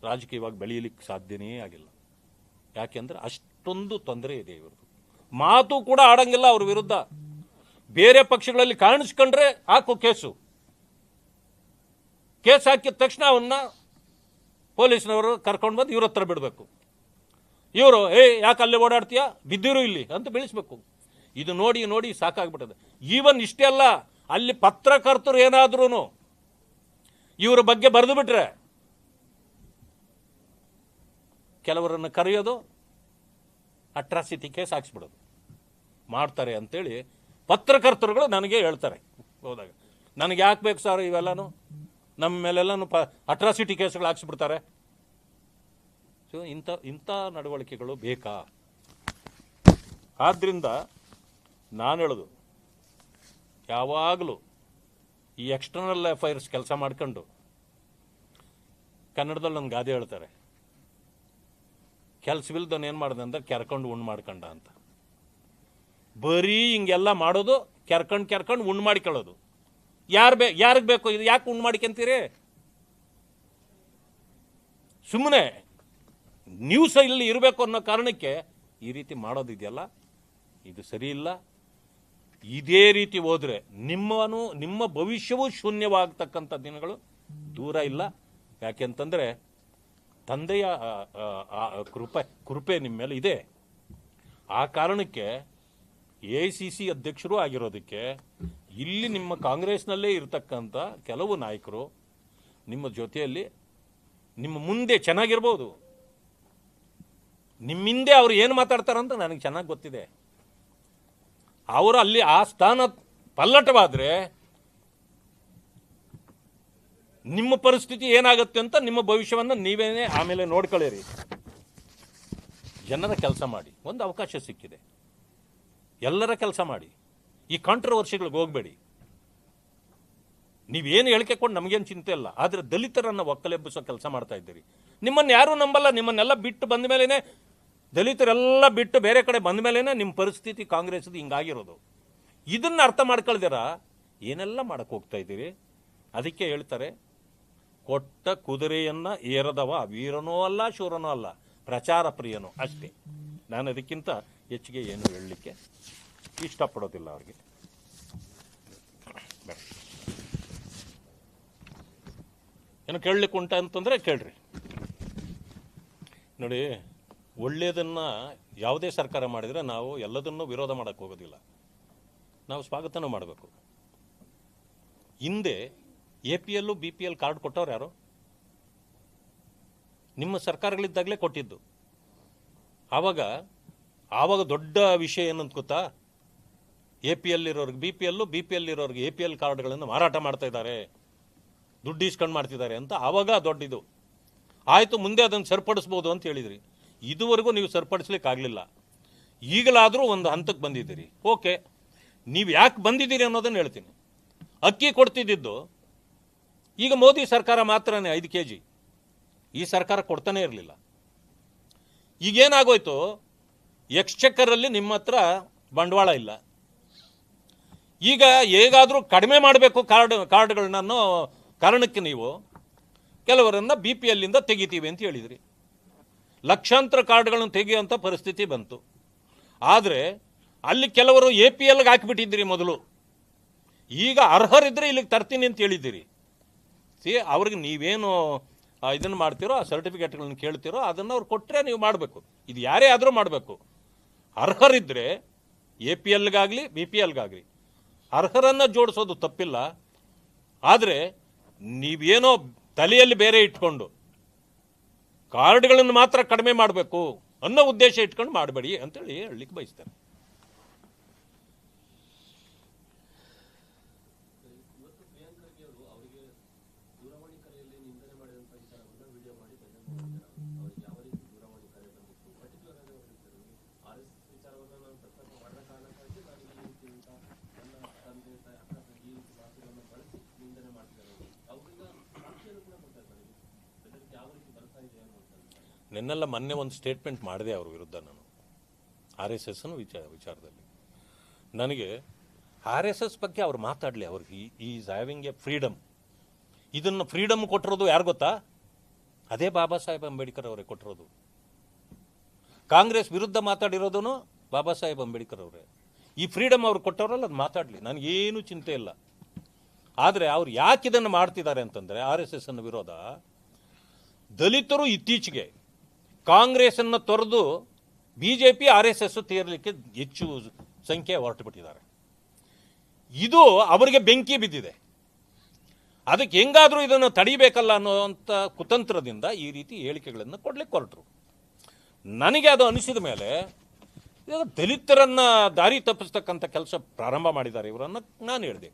ರಾಜಕೀಯವಾಗಿ ಬೆಳೆಯಲಿಕ್ಕೆ ಸಾಧ್ಯನೇ ಆಗಿಲ್ಲ. ಯಾಕೆಂದ್ರೆ ಅಷ್ಟೊಂದು ತೊಂದರೆ ಇದೆ ಇವ್ರದ್ದು. ಮಾತು ಕೂಡ ಆಡಂಗಿಲ್ಲ ಅವ್ರ ವಿರುದ್ಧ. ಬೇರೆ ಪಕ್ಷಗಳಲ್ಲಿ ಕಾಣಿಸ್ಕೊಂಡ್ರೆ ಹಾಕು ಕೇಸು ಹಾಕಿದ ತಕ್ಷಣ ಅವನ್ನ ಪೊಲೀಸ್ನವರು ಕರ್ಕೊಂಡು ಬಂದು ಇವ್ರ ಹತ್ರ ಬಿಡಬೇಕು. ಇವರು ಯಾಕೆ ಅಲ್ಲೇ ಓಡಾಡ್ತೀಯಾ, ಬಿದ್ದಿರು ಇಲ್ಲಿ ಅಂತ ಬೀಳಿಸ್ಬೇಕು. ಇದು ನೋಡಿ ನೋಡಿ ಸಾಕಾಗ್ಬಿಟ್ಟದೆ. ಈವನ್ ಇಷ್ಟೇ ಅಲ್ಲ, ಅಲ್ಲಿ ಪತ್ರಕರ್ತರು ಏನಾದ್ರೂ ಇವರ ಬಗ್ಗೆ ಬರೆದು ಬಿಟ್ರೆ ಕೆಲವರನ್ನು ಕರೆಯೋದು, ಅಟ್ರಾಸಿಟಿ ಕೇಸ್ ಹಾಕ್ಸ್ಬಿಡೋದು ಮಾಡ್ತಾರೆ ಅಂತೇಳಿ ಪತ್ರಕರ್ತರುಗಳು ನನಗೆ ಹೇಳ್ತಾರೆ ಹೋದಾಗ. ನನಗೆ ಯಾಕೆ ಬೇಕು ಸರ್ ಇವೆಲ್ಲನೂ? ನಮ್ಮ ಮೇಲೆಲ್ಲನೂ ಅಟ್ರಾಸಿಟಿ ಕೇಸ್ಗಳು ಹಾಕ್ಸ್ಬಿಡ್ತಾರೆ. ಸೊ ಇಂಥ ನಡವಳಿಕೆಗಳು ಬೇಕಾ? ಆದ್ದರಿಂದ ನಾನು ಹೇಳೋದು, ಯಾವಾಗಲೂ ಈ ಎಕ್ಸ್ಟರ್ನಲ್ ಅಫೈರ್ಸ್ ಕೆಲಸ ಮಾಡ್ಕೊಂಡು ಕನ್ನಡದಲ್ಲಿ ಒಂದು ಗಾದೆ ಹೇಳ್ತಾರೆ, ಕೆಲಸವಿಲ್ದವನು ಏನು ಮಾಡ್ದೆ ಅಂದ್ರೆ ಕೆರ್ಕೊಂಡು ಉಣ್ಣು ಮಾಡ್ಕೊಂಡ ಅಂತ. ಬರೀ ಹಿಂಗೆಲ್ಲ ಮಾಡೋದು, ಕೆರ್ಕೊಂಡು ಉಣ್ಣು ಮಾಡ್ಕೊಳ್ಳೋದು. ಯಾರಿಗೆ ಬೇಕು ಇದು? ಯಾಕೆ ಉಣ್ಣು ಮಾಡ್ಕೊಂತೀರಿ? ಸುಮ್ಮನೆ ನ್ಯೂಸ್ ಇಲ್ಲಿ ಇರಬೇಕು ಅನ್ನೋ ಕಾರಣಕ್ಕೆ ಈ ರೀತಿ ಮಾಡೋದಿದೆಯಲ್ಲ, ಇದು ಸರಿ ಇಲ್ಲ. ಇದೇ ರೀತಿ ಹೋದರೆ ನಿಮ್ಮ ಭವಿಷ್ಯವೂ ಶೂನ್ಯವಾಗತಕ್ಕಂಥ ದಿನಗಳು ದೂರ ಇಲ್ಲ. ಯಾಕೆಂತಂದರೆ ತಂದೆಯ ಕೃಪೆ ನಿಮ್ಮ ಮೇಲೆ ಇದೆ. ಆ ಕಾರಣಕ್ಕೆ AICC ಅಧ್ಯಕ್ಷರು ಆಗಿರೋದಕ್ಕೆ ಇಲ್ಲಿ ನಿಮ್ಮ ಕಾಂಗ್ರೆಸ್ನಲ್ಲೇ ಇರತಕ್ಕಂಥ ಕೆಲವು ನಾಯಕರು ನಿಮ್ಮ ಜೊತೆಯಲ್ಲಿ ನಿಮ್ಮ ಮುಂದೆ ಚೆನ್ನಾಗಿರ್ಬೋದು. ನಿಮ್ಮಿಂದೆ ಅವ್ರು ಏನು ಮಾತಾಡ್ತಾರಂತ ನನಗೆ ಚೆನ್ನಾಗಿ ಗೊತ್ತಿದೆ. ಅವರು ಅಲ್ಲಿ ಆ ಸ್ಥಾನ ಪಲ್ಲಟವಾದರೆ ನಿಮ್ಮ ಪರಿಸ್ಥಿತಿ ಏನಾಗುತ್ತೆ ಅಂತ ನಿಮ್ಮ ಭವಿಷ್ಯವನ್ನು ನೀವೇನೇ ಆಮೇಲೆ ನೋಡ್ಕೊಳ್ಳಿರಿ. ಜನರ ಕೆಲಸ ಮಾಡಿ, ಒಂದು ಅವಕಾಶ ಸಿಕ್ಕಿದೆ, ಎಲ್ಲರ ಕೆಲಸ ಮಾಡಿ. ಈ ಕಾಂಟ್ರವರ್ಸಿಗಳಿಗೆ ಹೋಗಬೇಡಿ. ನೀವೇನು ಹೇಳಿಕೆ ಕೊಂಡು ನಮಗೇನು ಚಿಂತೆ ಇಲ್ಲ, ಆದರೆ ದಲಿತರನ್ನು ಒಕ್ಕಲೆಬ್ಬಿಸೋ ಕೆಲಸ ಮಾಡ್ತಾ ಇದ್ದೀರಿ. ನಿಮ್ಮನ್ನು ಯಾರೂ ನಂಬಲ್ಲ. ನಿಮ್ಮನ್ನೆಲ್ಲ ಬಿಟ್ಟು ಬಂದ ಮೇಲೇ, ದಲಿತರೆಲ್ಲ ಬಿಟ್ಟು ಬೇರೆ ಕಡೆ ಬಂದ ಮೇಲೇ ನಿಮ್ಮ ಪರಿಸ್ಥಿತಿ ಕಾಂಗ್ರೆಸ್ದು ಹಿಂಗಾಗಿರೋದು. ಇದನ್ನು ಅರ್ಥ ಮಾಡ್ಕೊಳ್ದಿರ ಏನೆಲ್ಲ ಮಾಡಕ್ಕೆ ಹೋಗ್ತಾ ಇದ್ದೀರಿ. ಅದಕ್ಕೆ ಹೇಳ್ತಾರೆ, ಕೊಟ್ಟ ಕುದುರೆಯನ್ನು ಏರದವ ವೀರನೋ ಅಲ್ಲ ಶೂರನೋ ಅಲ್ಲ, ಪ್ರಚಾರ ಪ್ರಿಯನೋ ಅಷ್ಟೇ. ನಾನು ಅದಕ್ಕಿಂತ ಹೆಚ್ಚಿಗೆ ಏನು ಹೇಳಲಿಕ್ಕೆ ಇಷ್ಟಪಡೋದಿಲ್ಲ. ಅವ್ರಿಗೆ ಏನು ಕೇಳಲಿಕ್ಕೆ ಉಂಟ ಅಂತಂದರೆ ಕೇಳ್ರಿ. ನೋಡಿ, ಒಳ್ಳೆಯದನ್ನು ಯಾವುದೇ ಸರ್ಕಾರ ಮಾಡಿದರೆ ನಾವು ಎಲ್ಲದನ್ನೂ ವಿರೋಧ ಮಾಡೋಕ್ಕೆ ಹೋಗೋದಿಲ್ಲ, ನಾವು ಸ್ವಾಗತನೂ ಮಾಡಬೇಕು. ಹಿಂದೆ APL BPL ಕಾರ್ಡ್ ಕೊಟ್ಟವ್ರು ಯಾರು? ನಿಮ್ಮ ಸರ್ಕಾರಗಳಿದ್ದಾಗಲೇ ಕೊಟ್ಟಿದ್ದು. ಆವಾಗ ದೊಡ್ಡ ವಿಷಯ ಏನಂತ ಗೊತ್ತಾ? APL ಇರೋರಿಗೆ BPL ಇರೋರಿಗೆ APL ಕಾರ್ಡ್ಗಳನ್ನು ಮಾರಾಟ ಮಾಡ್ತಾ ಇದ್ದಾರೆ, ದುಡ್ಡು ಇಸ್ಕೊಂಡು ಮಾಡ್ತಿದ್ದಾರೆ ಅಂತ ಆವಾಗ ದೊಡ್ಡದು ಆಯಿತು. ಮುಂದೆ ಅದನ್ನು ಸರಿಪಡಿಸ್ಬೋದು ಅಂತ ಹೇಳಿದ್ರಿ. ಇದುವರೆಗೂ ನೀವು ಸರಿಪಡಿಸ್ಲಿಕ್ಕಾಗಲಿಲ್ಲ. ಈಗಲಾದರೂ ಒಂದು ಹಂತಕ್ಕೆ ಬಂದಿದ್ದೀರಿ. ಓಕೆ, ನೀವು ಯಾಕೆ ಬಂದಿದ್ದೀರಿ ಅನ್ನೋದನ್ನು ಹೇಳ್ತೀನಿ. ಅಕ್ಕಿ ಕೊಡ್ತಿದ್ದು ಈಗ ಮೋದಿ ಸರ್ಕಾರ ಮಾತ್ರನೇ 5 kg, ಈ ಸರ್ಕಾರ ಕೊಡ್ತಾನೆ ಇರಲಿಲ್ಲ. ಈಗೇನಾಗೋಯ್ತು, ಎಕ್ಸ್ಚೆಕ್ಕರಲ್ಲಿ ನಿಮ್ಮ ಹತ್ರ ಬಂಡವಾಳ ಇಲ್ಲ. ಈಗ ಹೇಗಾದರೂ ಕಡಿಮೆ ಮಾಡಬೇಕು ಕಾರ್ಡ್ಗಳನ್ನೋ ಕಾರಣಕ್ಕೆ ನೀವು ಕೆಲವರನ್ನು BPL ಇಂದ ತೆಗಿತೀವಿ ಅಂತ ಹೇಳಿದ್ರಿ. ಲಕ್ಷಾಂತರ ಕಾರ್ಡ್ಗಳನ್ನು ತೆಗೆಯುವಂಥ ಪರಿಸ್ಥಿತಿ ಬಂತು. ಆದರೆ ಅಲ್ಲಿ ಕೆಲವರು APLಗೆ ಹಾಕಿಬಿಟ್ಟಿದ್ದೀರಿ ಮೊದಲು. ಈಗ ಅರ್ಹರಿದ್ದರೆ ಇಲ್ಲಿಗೆ ತರ್ತೀನಿ ಅಂತ ಹೇಳಿದ್ದೀರಿ. ಅವ್ರಿಗೆ ನೀವೇನು ಇದನ್ನು ಮಾಡ್ತೀರೋ, ಆ ಸರ್ಟಿಫಿಕೇಟ್ಗಳನ್ನ ಕೇಳ್ತೀರೋ ಅದನ್ನು ಅವ್ರು ಕೊಟ್ಟರೆ ನೀವು ಮಾಡಬೇಕು. ಇದು ಯಾರೇ ಆದರೂ ಮಾಡಬೇಕು. ಅರ್ಹರಿದ್ದರೆ APLಗಾಗಲಿ BPLಗಾಗಲಿ ಅರ್ಹರನ್ನು ಜೋಡಿಸೋದು ತಪ್ಪಿಲ್ಲ. ಆದರೆ ನೀವೇನೋ ತಲೆಯಲ್ಲಿ ಬೇರೆ ಇಟ್ಕೊಂಡು ಕಾರ್ಡ್ಗಳನ್ನು ಮಾತ್ರ ಕಡಿಮೆ ಮಾಡಬೇಕು ಅನ್ನೋ ಉದ್ದೇಶ ಇಟ್ಕೊಂಡು ಮಾಡಬೇಡಿ ಅಂತೇಳಿ ಹೇಳಲಿಕ್ಕೆ ಬಯಸ್ತಾರೆ. ನಿನ್ನೆಲ್ಲ ಮೊನ್ನೆ ಒಂದು ಸ್ಟೇಟ್ಮೆಂಟ್ ಮಾಡಿದೆ ಅವ್ರ ವಿರುದ್ಧ ನಾನು, RSS ವಿಚಾರದಲ್ಲಿ. ನನಗೆ RSS ಬಗ್ಗೆ ಅವ್ರು ಮಾತಾಡಲಿ, ಅವ್ರಿಗೆ ಈಸ್ ಹ್ಯಾವಿಂಗ್ ಎ ಫ್ರೀಡಮ್. ಇದನ್ನು ಫ್ರೀಡಮ್ ಕೊಟ್ಟಿರೋದು ಯಾರು ಗೊತ್ತಾ? ಅದೇ ಬಾಬಾ ಸಾಹೇಬ್ ಅಂಬೇಡ್ಕರ್ ಅವರೇ ಕೊಟ್ಟಿರೋದು. ಕಾಂಗ್ರೆಸ್ ವಿರುದ್ಧ ಮಾತಾಡಿರೋದು ಬಾಬಾ ಸಾಹೇಬ್ ಅಂಬೇಡ್ಕರ್ ಅವರೇ. ಈ ಫ್ರೀಡಮ್ ಅವ್ರು ಕೊಟ್ಟವರಲ್ಲ, ಅದು ಮಾತಾಡಲಿ, ನನಗೇನು ಚಿಂತೆ ಇಲ್ಲ. ಆದರೆ ಅವ್ರು ಯಾಕೆ ಇದನ್ನು ಮಾಡ್ತಿದ್ದಾರೆ ಅಂತಂದರೆ, RSS ಅನ್ನು ವಿರೋಧ, ದಲಿತರು ಇತ್ತೀಚೆಗೆ ಕಾಂಗ್ರೆಸ್ಸನ್ನು ತೊರೆದು BJP RSS ತೀರಲಿಕ್ಕೆ ಹೆಚ್ಚು ಸಂಖ್ಯೆ ಹೊರಟು ಬಿಟ್ಟಿದ್ದಾರೆ. ಇದು ಅವರಿಗೆ ಬೆಂಕಿ ಬಿದ್ದಿದೆ. ಅದಕ್ಕೆ ಹೆಂಗಾದರೂ ಇದನ್ನು ತಡಿಬೇಕಲ್ಲ ಅನ್ನೋವಂಥ ಕುತಂತ್ರದಿಂದ ಈ ರೀತಿ ಹೇಳಿಕೆಗಳನ್ನು ಕೊಡ್ಲಿಕ್ಕೆ ಹೊರಟರು. ನನಗೆ ಅದು ಅನಿಸಿದ ಮೇಲೆ ದಲಿತರನ್ನು ದಾರಿ ತಪ್ಪಿಸ್ತಕ್ಕಂಥ ಕೆಲಸ ಪ್ರಾರಂಭ ಮಾಡಿದ್ದಾರೆ ಇವರನ್ನು ನಾನು ಹೇಳಿದೆ.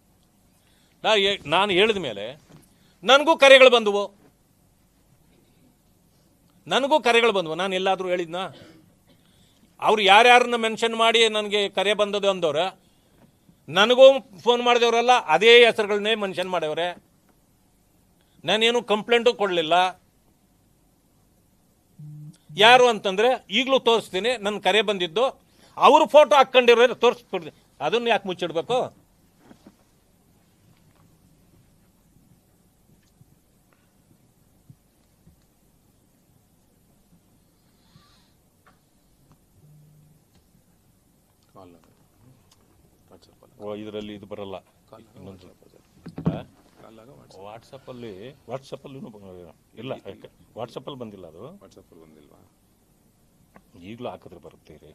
ನಾನು ಹೇಳಿದ ಮೇಲೆ ನನಗೂ ಕರೆಗಳು ಬಂದವು. ನಾನು ಎಲ್ಲಾದರೂ ಹೇಳಿದ್ನಾ? ಅವ್ರು ಯಾರ್ಯಾರನ್ನ ಮೆನ್ಷನ್ ಮಾಡಿ ನನಗೆ ಕರೆ ಬಂದದು ಅಂದವ್ರೆ, ನನಗೂ ಫೋನ್ ಮಾಡಿದವರೆಲ್ಲ ಅದೇ ಹೆಸರುಗಳನ್ನೇ ಮೆನ್ಷನ್ ಮಾಡ್ಯವ್ರೆ. ನಾನೇನು ಕಂಪ್ಲೇಂಟು ಕೊಡಲಿಲ್ಲ. ಯಾರು ಅಂತಂದರೆ ಈಗಲೂ ತೋರಿಸ್ತೀನಿ, ನನ್ನ ಕರೆ ಬಂದಿದ್ದು ಅವರು ಫೋಟೋ ಹಾಕ್ಕೊಂಡಿರೋ ತೋರಿಸ್ಬಿಡ್ತೀನಿ. ಅದನ್ನು ಯಾಕೆ ಮುಚ್ಚಿಡ್ಬೇಕು? ಇದರಲ್ಲಿ ಇದು ಬರಲ್ಲ. ಇನ್ನೊಂದು ವಾಟ್ಸಪ್ಪಲ್ಲಿ ಇಲ್ಲ, ವಾಟ್ಸಪ್ಪಲ್ಲಿ ಬಂದಿಲ್ಲ. ಅದು
ವಾಟ್ಸಪ್ಪಲ್ಲಿ ಬಂದಿಲ್ವಾ?
ಈಗಲೂ ಹಾಕಿದ್ರೆ ಬರುತ್ತೆ ರೀ.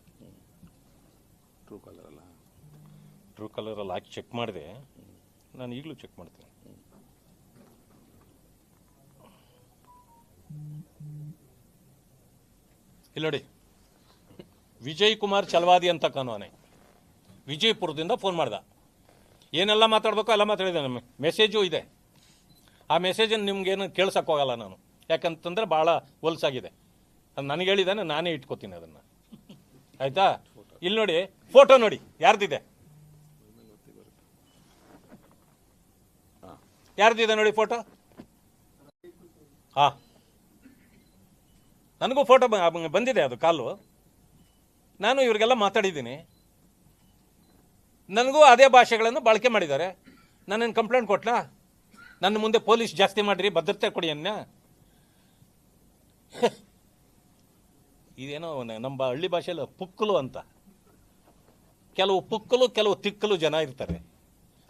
ಟ್ರೂ ಕಾಲರಲ್ಲಿ ಹಾಕಿ ಚೆಕ್ ಮಾಡಿದೆ. ನಾನು ಈಗಲೂ ಚೆಕ್ ಮಾಡ್ತೀನಿ. ಇಲ್ಲ ನೋಡಿ, ವಿಜಯ್ ಕುಮಾರ್ ಚಲವಾದಿ ಅಂತ ಕಾನೂನೆ ವಿಜಯಪುರದಿಂದ ಫೋನ್ ಮಾಡ್ದ. ಏನೆಲ್ಲ ಮಾತಾಡಬೇಕು ಎಲ್ಲ ಮಾತಾಡಿದೆ. ನಮ್ಮ ಮೆಸೇಜು ಇದೆ. ಆ ಮೆಸೇಜನ್ನು ನಿಮ್ಗೇನು ಕೇಳ್ಸೋಕ್ಕೋಗಲ್ಲ ನಾನು, ಯಾಕಂತಂದರೆ ಭಾಳ ಹೊಲ್ಸಾಗಿದೆ. ಅದು ನನಗೆ ಹೇಳಿದ್ದಾನೆ, ನಾನೇ ಇಟ್ಕೋತೀನಿ ಅದನ್ನು. ಆಯಿತಾ? ಇಲ್ಲಿ ನೋಡಿ, ಫೋಟೋ ನೋಡಿ ಯಾರ್ದಿದೆ, ಯಾರ್ದಿದೆ ನೋಡಿ ಫೋಟೋ. ಹಾಂ, ನನಗೂ ಫೋಟೋ ಬಂದಿದೆ. ಅದು ಕಾಲು ನಾನು ಇವ್ರಿಗೆಲ್ಲ ಮಾತಾಡಿದ್ದೀನಿ. ನನಗೂ ಅದೇ ಭಾಷೆಗಳನ್ನು ಬಳಕೆ ಮಾಡಿದ್ದಾರೆ. ನಾನೇನು ಕಂಪ್ಲೇಂಟ್ ಕೊಟ್ಲಾ? ನನ್ನ ಮುಂದೆ ಪೊಲೀಸ್ ಜಾಸ್ತಿ ಮಾಡಿರಿ, ಭದ್ರತೆ ಕೊಡಿ ಅನ್ನ. ಇದೇನೋ ನಮ್ಮ ಹಳ್ಳಿ ಭಾಷೆಯಲ್ಲಿ ಪುಕ್ಕಲು ಅಂತ, ಕೆಲವು ಪುಕ್ಕಲು ಕೆಲವು ತಿಕ್ಕಲು ಜನ ಇರ್ತಾರೆ.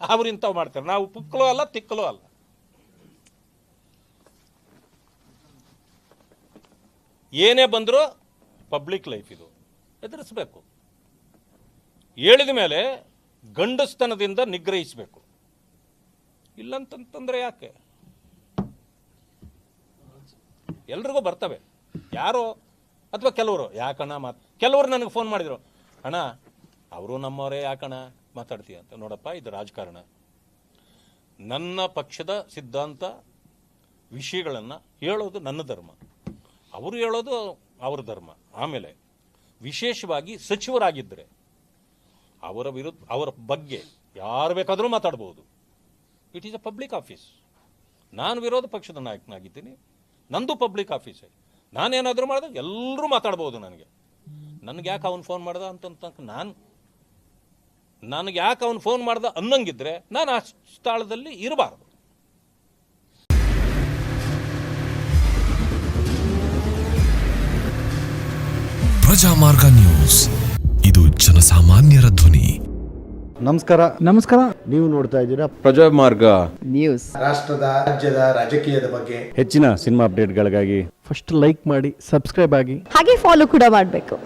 ಅವ್ರು ಇಂಥವು ಮಾಡ್ತಾರೆ. ನಾವು ಪುಕ್ಕಲು ಅಲ್ಲ, ತಿಕ್ಕಲು ಅಲ್ಲ. ಏನೇ ಬಂದರೂ ಪಬ್ಲಿಕ್ ಲೈಫ್ ಇದು, ಎದುರಿಸಬೇಕು. ಹೇಳಿದ ಮೇಲೆ ಗಂಡಸ್ತನದಿಂದ ನಿಗ್ರಹಿಸಬೇಕು. ಇಲ್ಲಂತಂದ್ರೆ ಯಾಕೆ? ಎಲ್ರಿಗೂ ಬರ್ತವೆ. ಯಾರೋ ಅಥವಾ ಕೆಲವರು ಯಾಕಣ್ಣ ಕೆಲವರು ನನಗೆ ಫೋನ್ ಮಾಡಿದರು, ಅಣ್ಣ ಅವರು ನಮ್ಮವರೇ, ಯಾಕಣ್ಣ ಮಾತಾಡ್ತೀಯ ಅಂತ. ನೋಡಪ್ಪ, ಇದು ರಾಜಕಾರಣ. ನನ್ನ ಪಕ್ಷದ ಸಿದ್ಧಾಂತ ವಿಷಯಗಳನ್ನು ಹೇಳೋದು ನನ್ನ ಧರ್ಮ, ಅವರು ಹೇಳೋದು ಅವ್ರ ಧರ್ಮ. ಆಮೇಲೆ ವಿಶೇಷವಾಗಿ ಸಚಿವರಾಗಿದ್ದರೆ ಅವರ ವಿರುದ್ಧ, ಅವರ ಬಗ್ಗೆ ಯಾರು ಬೇಕಾದರೂ ಮಾತಾಡ್ಬೋದು. It is a public office. ನಾನು ವಿರೋಧ ಪಕ್ಷದ ನಾಯಕನಾಗಿದ್ದೀನಿ, ನಂದು ಪಬ್ಲಿಕ್ ಆಫೀಸೇ. ನಾನೇನಾದರೂ ಮಾಡಿದ್ರೆ ಎಲ್ಲರೂ ಮಾತಾಡ್ಬೋದು. ನನಗೆ ಯಾಕೆ ಅವನು ಫೋನ್ ಮಾಡ್ದ ಅಂತಂತ ನನಗೆ ಯಾಕೆ ಅವನು ಫೋನ್ ಮಾಡ್ದ ಅನ್ನಂಗಿದ್ರೆ ನಾನು ಆ ಸ್ಥಳದಲ್ಲಿ ಇರಬಾರ್ದು.
ಪ್ರಜಾಮಾರ್ಗ ನ್ಯೂಸ್, ಇದು ಜನಸಾಮಾನ್ಯರ ಧ್ವನಿ.
ನಮಸ್ಕಾರ.
ನೀವು ನೋಡ್ತಾ ಇದ್ದೀರಾ
ಪ್ರಜಾಮಾರ್ಗ
ನ್ಯೂಸ್. ರಾಷ್ಟ್ರದ, ರಾಜ್ಯದ, ರಾಜಕೀಯದ ಬಗ್ಗೆ
ಹೆಚ್ಚಿನ ಸಿನಿಮಾ ಅಪ್ಡೇಟ್ಗಳಿಗಾಗಿ
ಫಸ್ಟ್ ಲೈಕ್ ಮಾಡಿ, ಸಬ್ಸ್ಕ್ರೈಬ್ ಆಗಿ,
ಹಾಗೆ ಫಾಲೋ ಕೂಡ ಮಾಡಬೇಕು.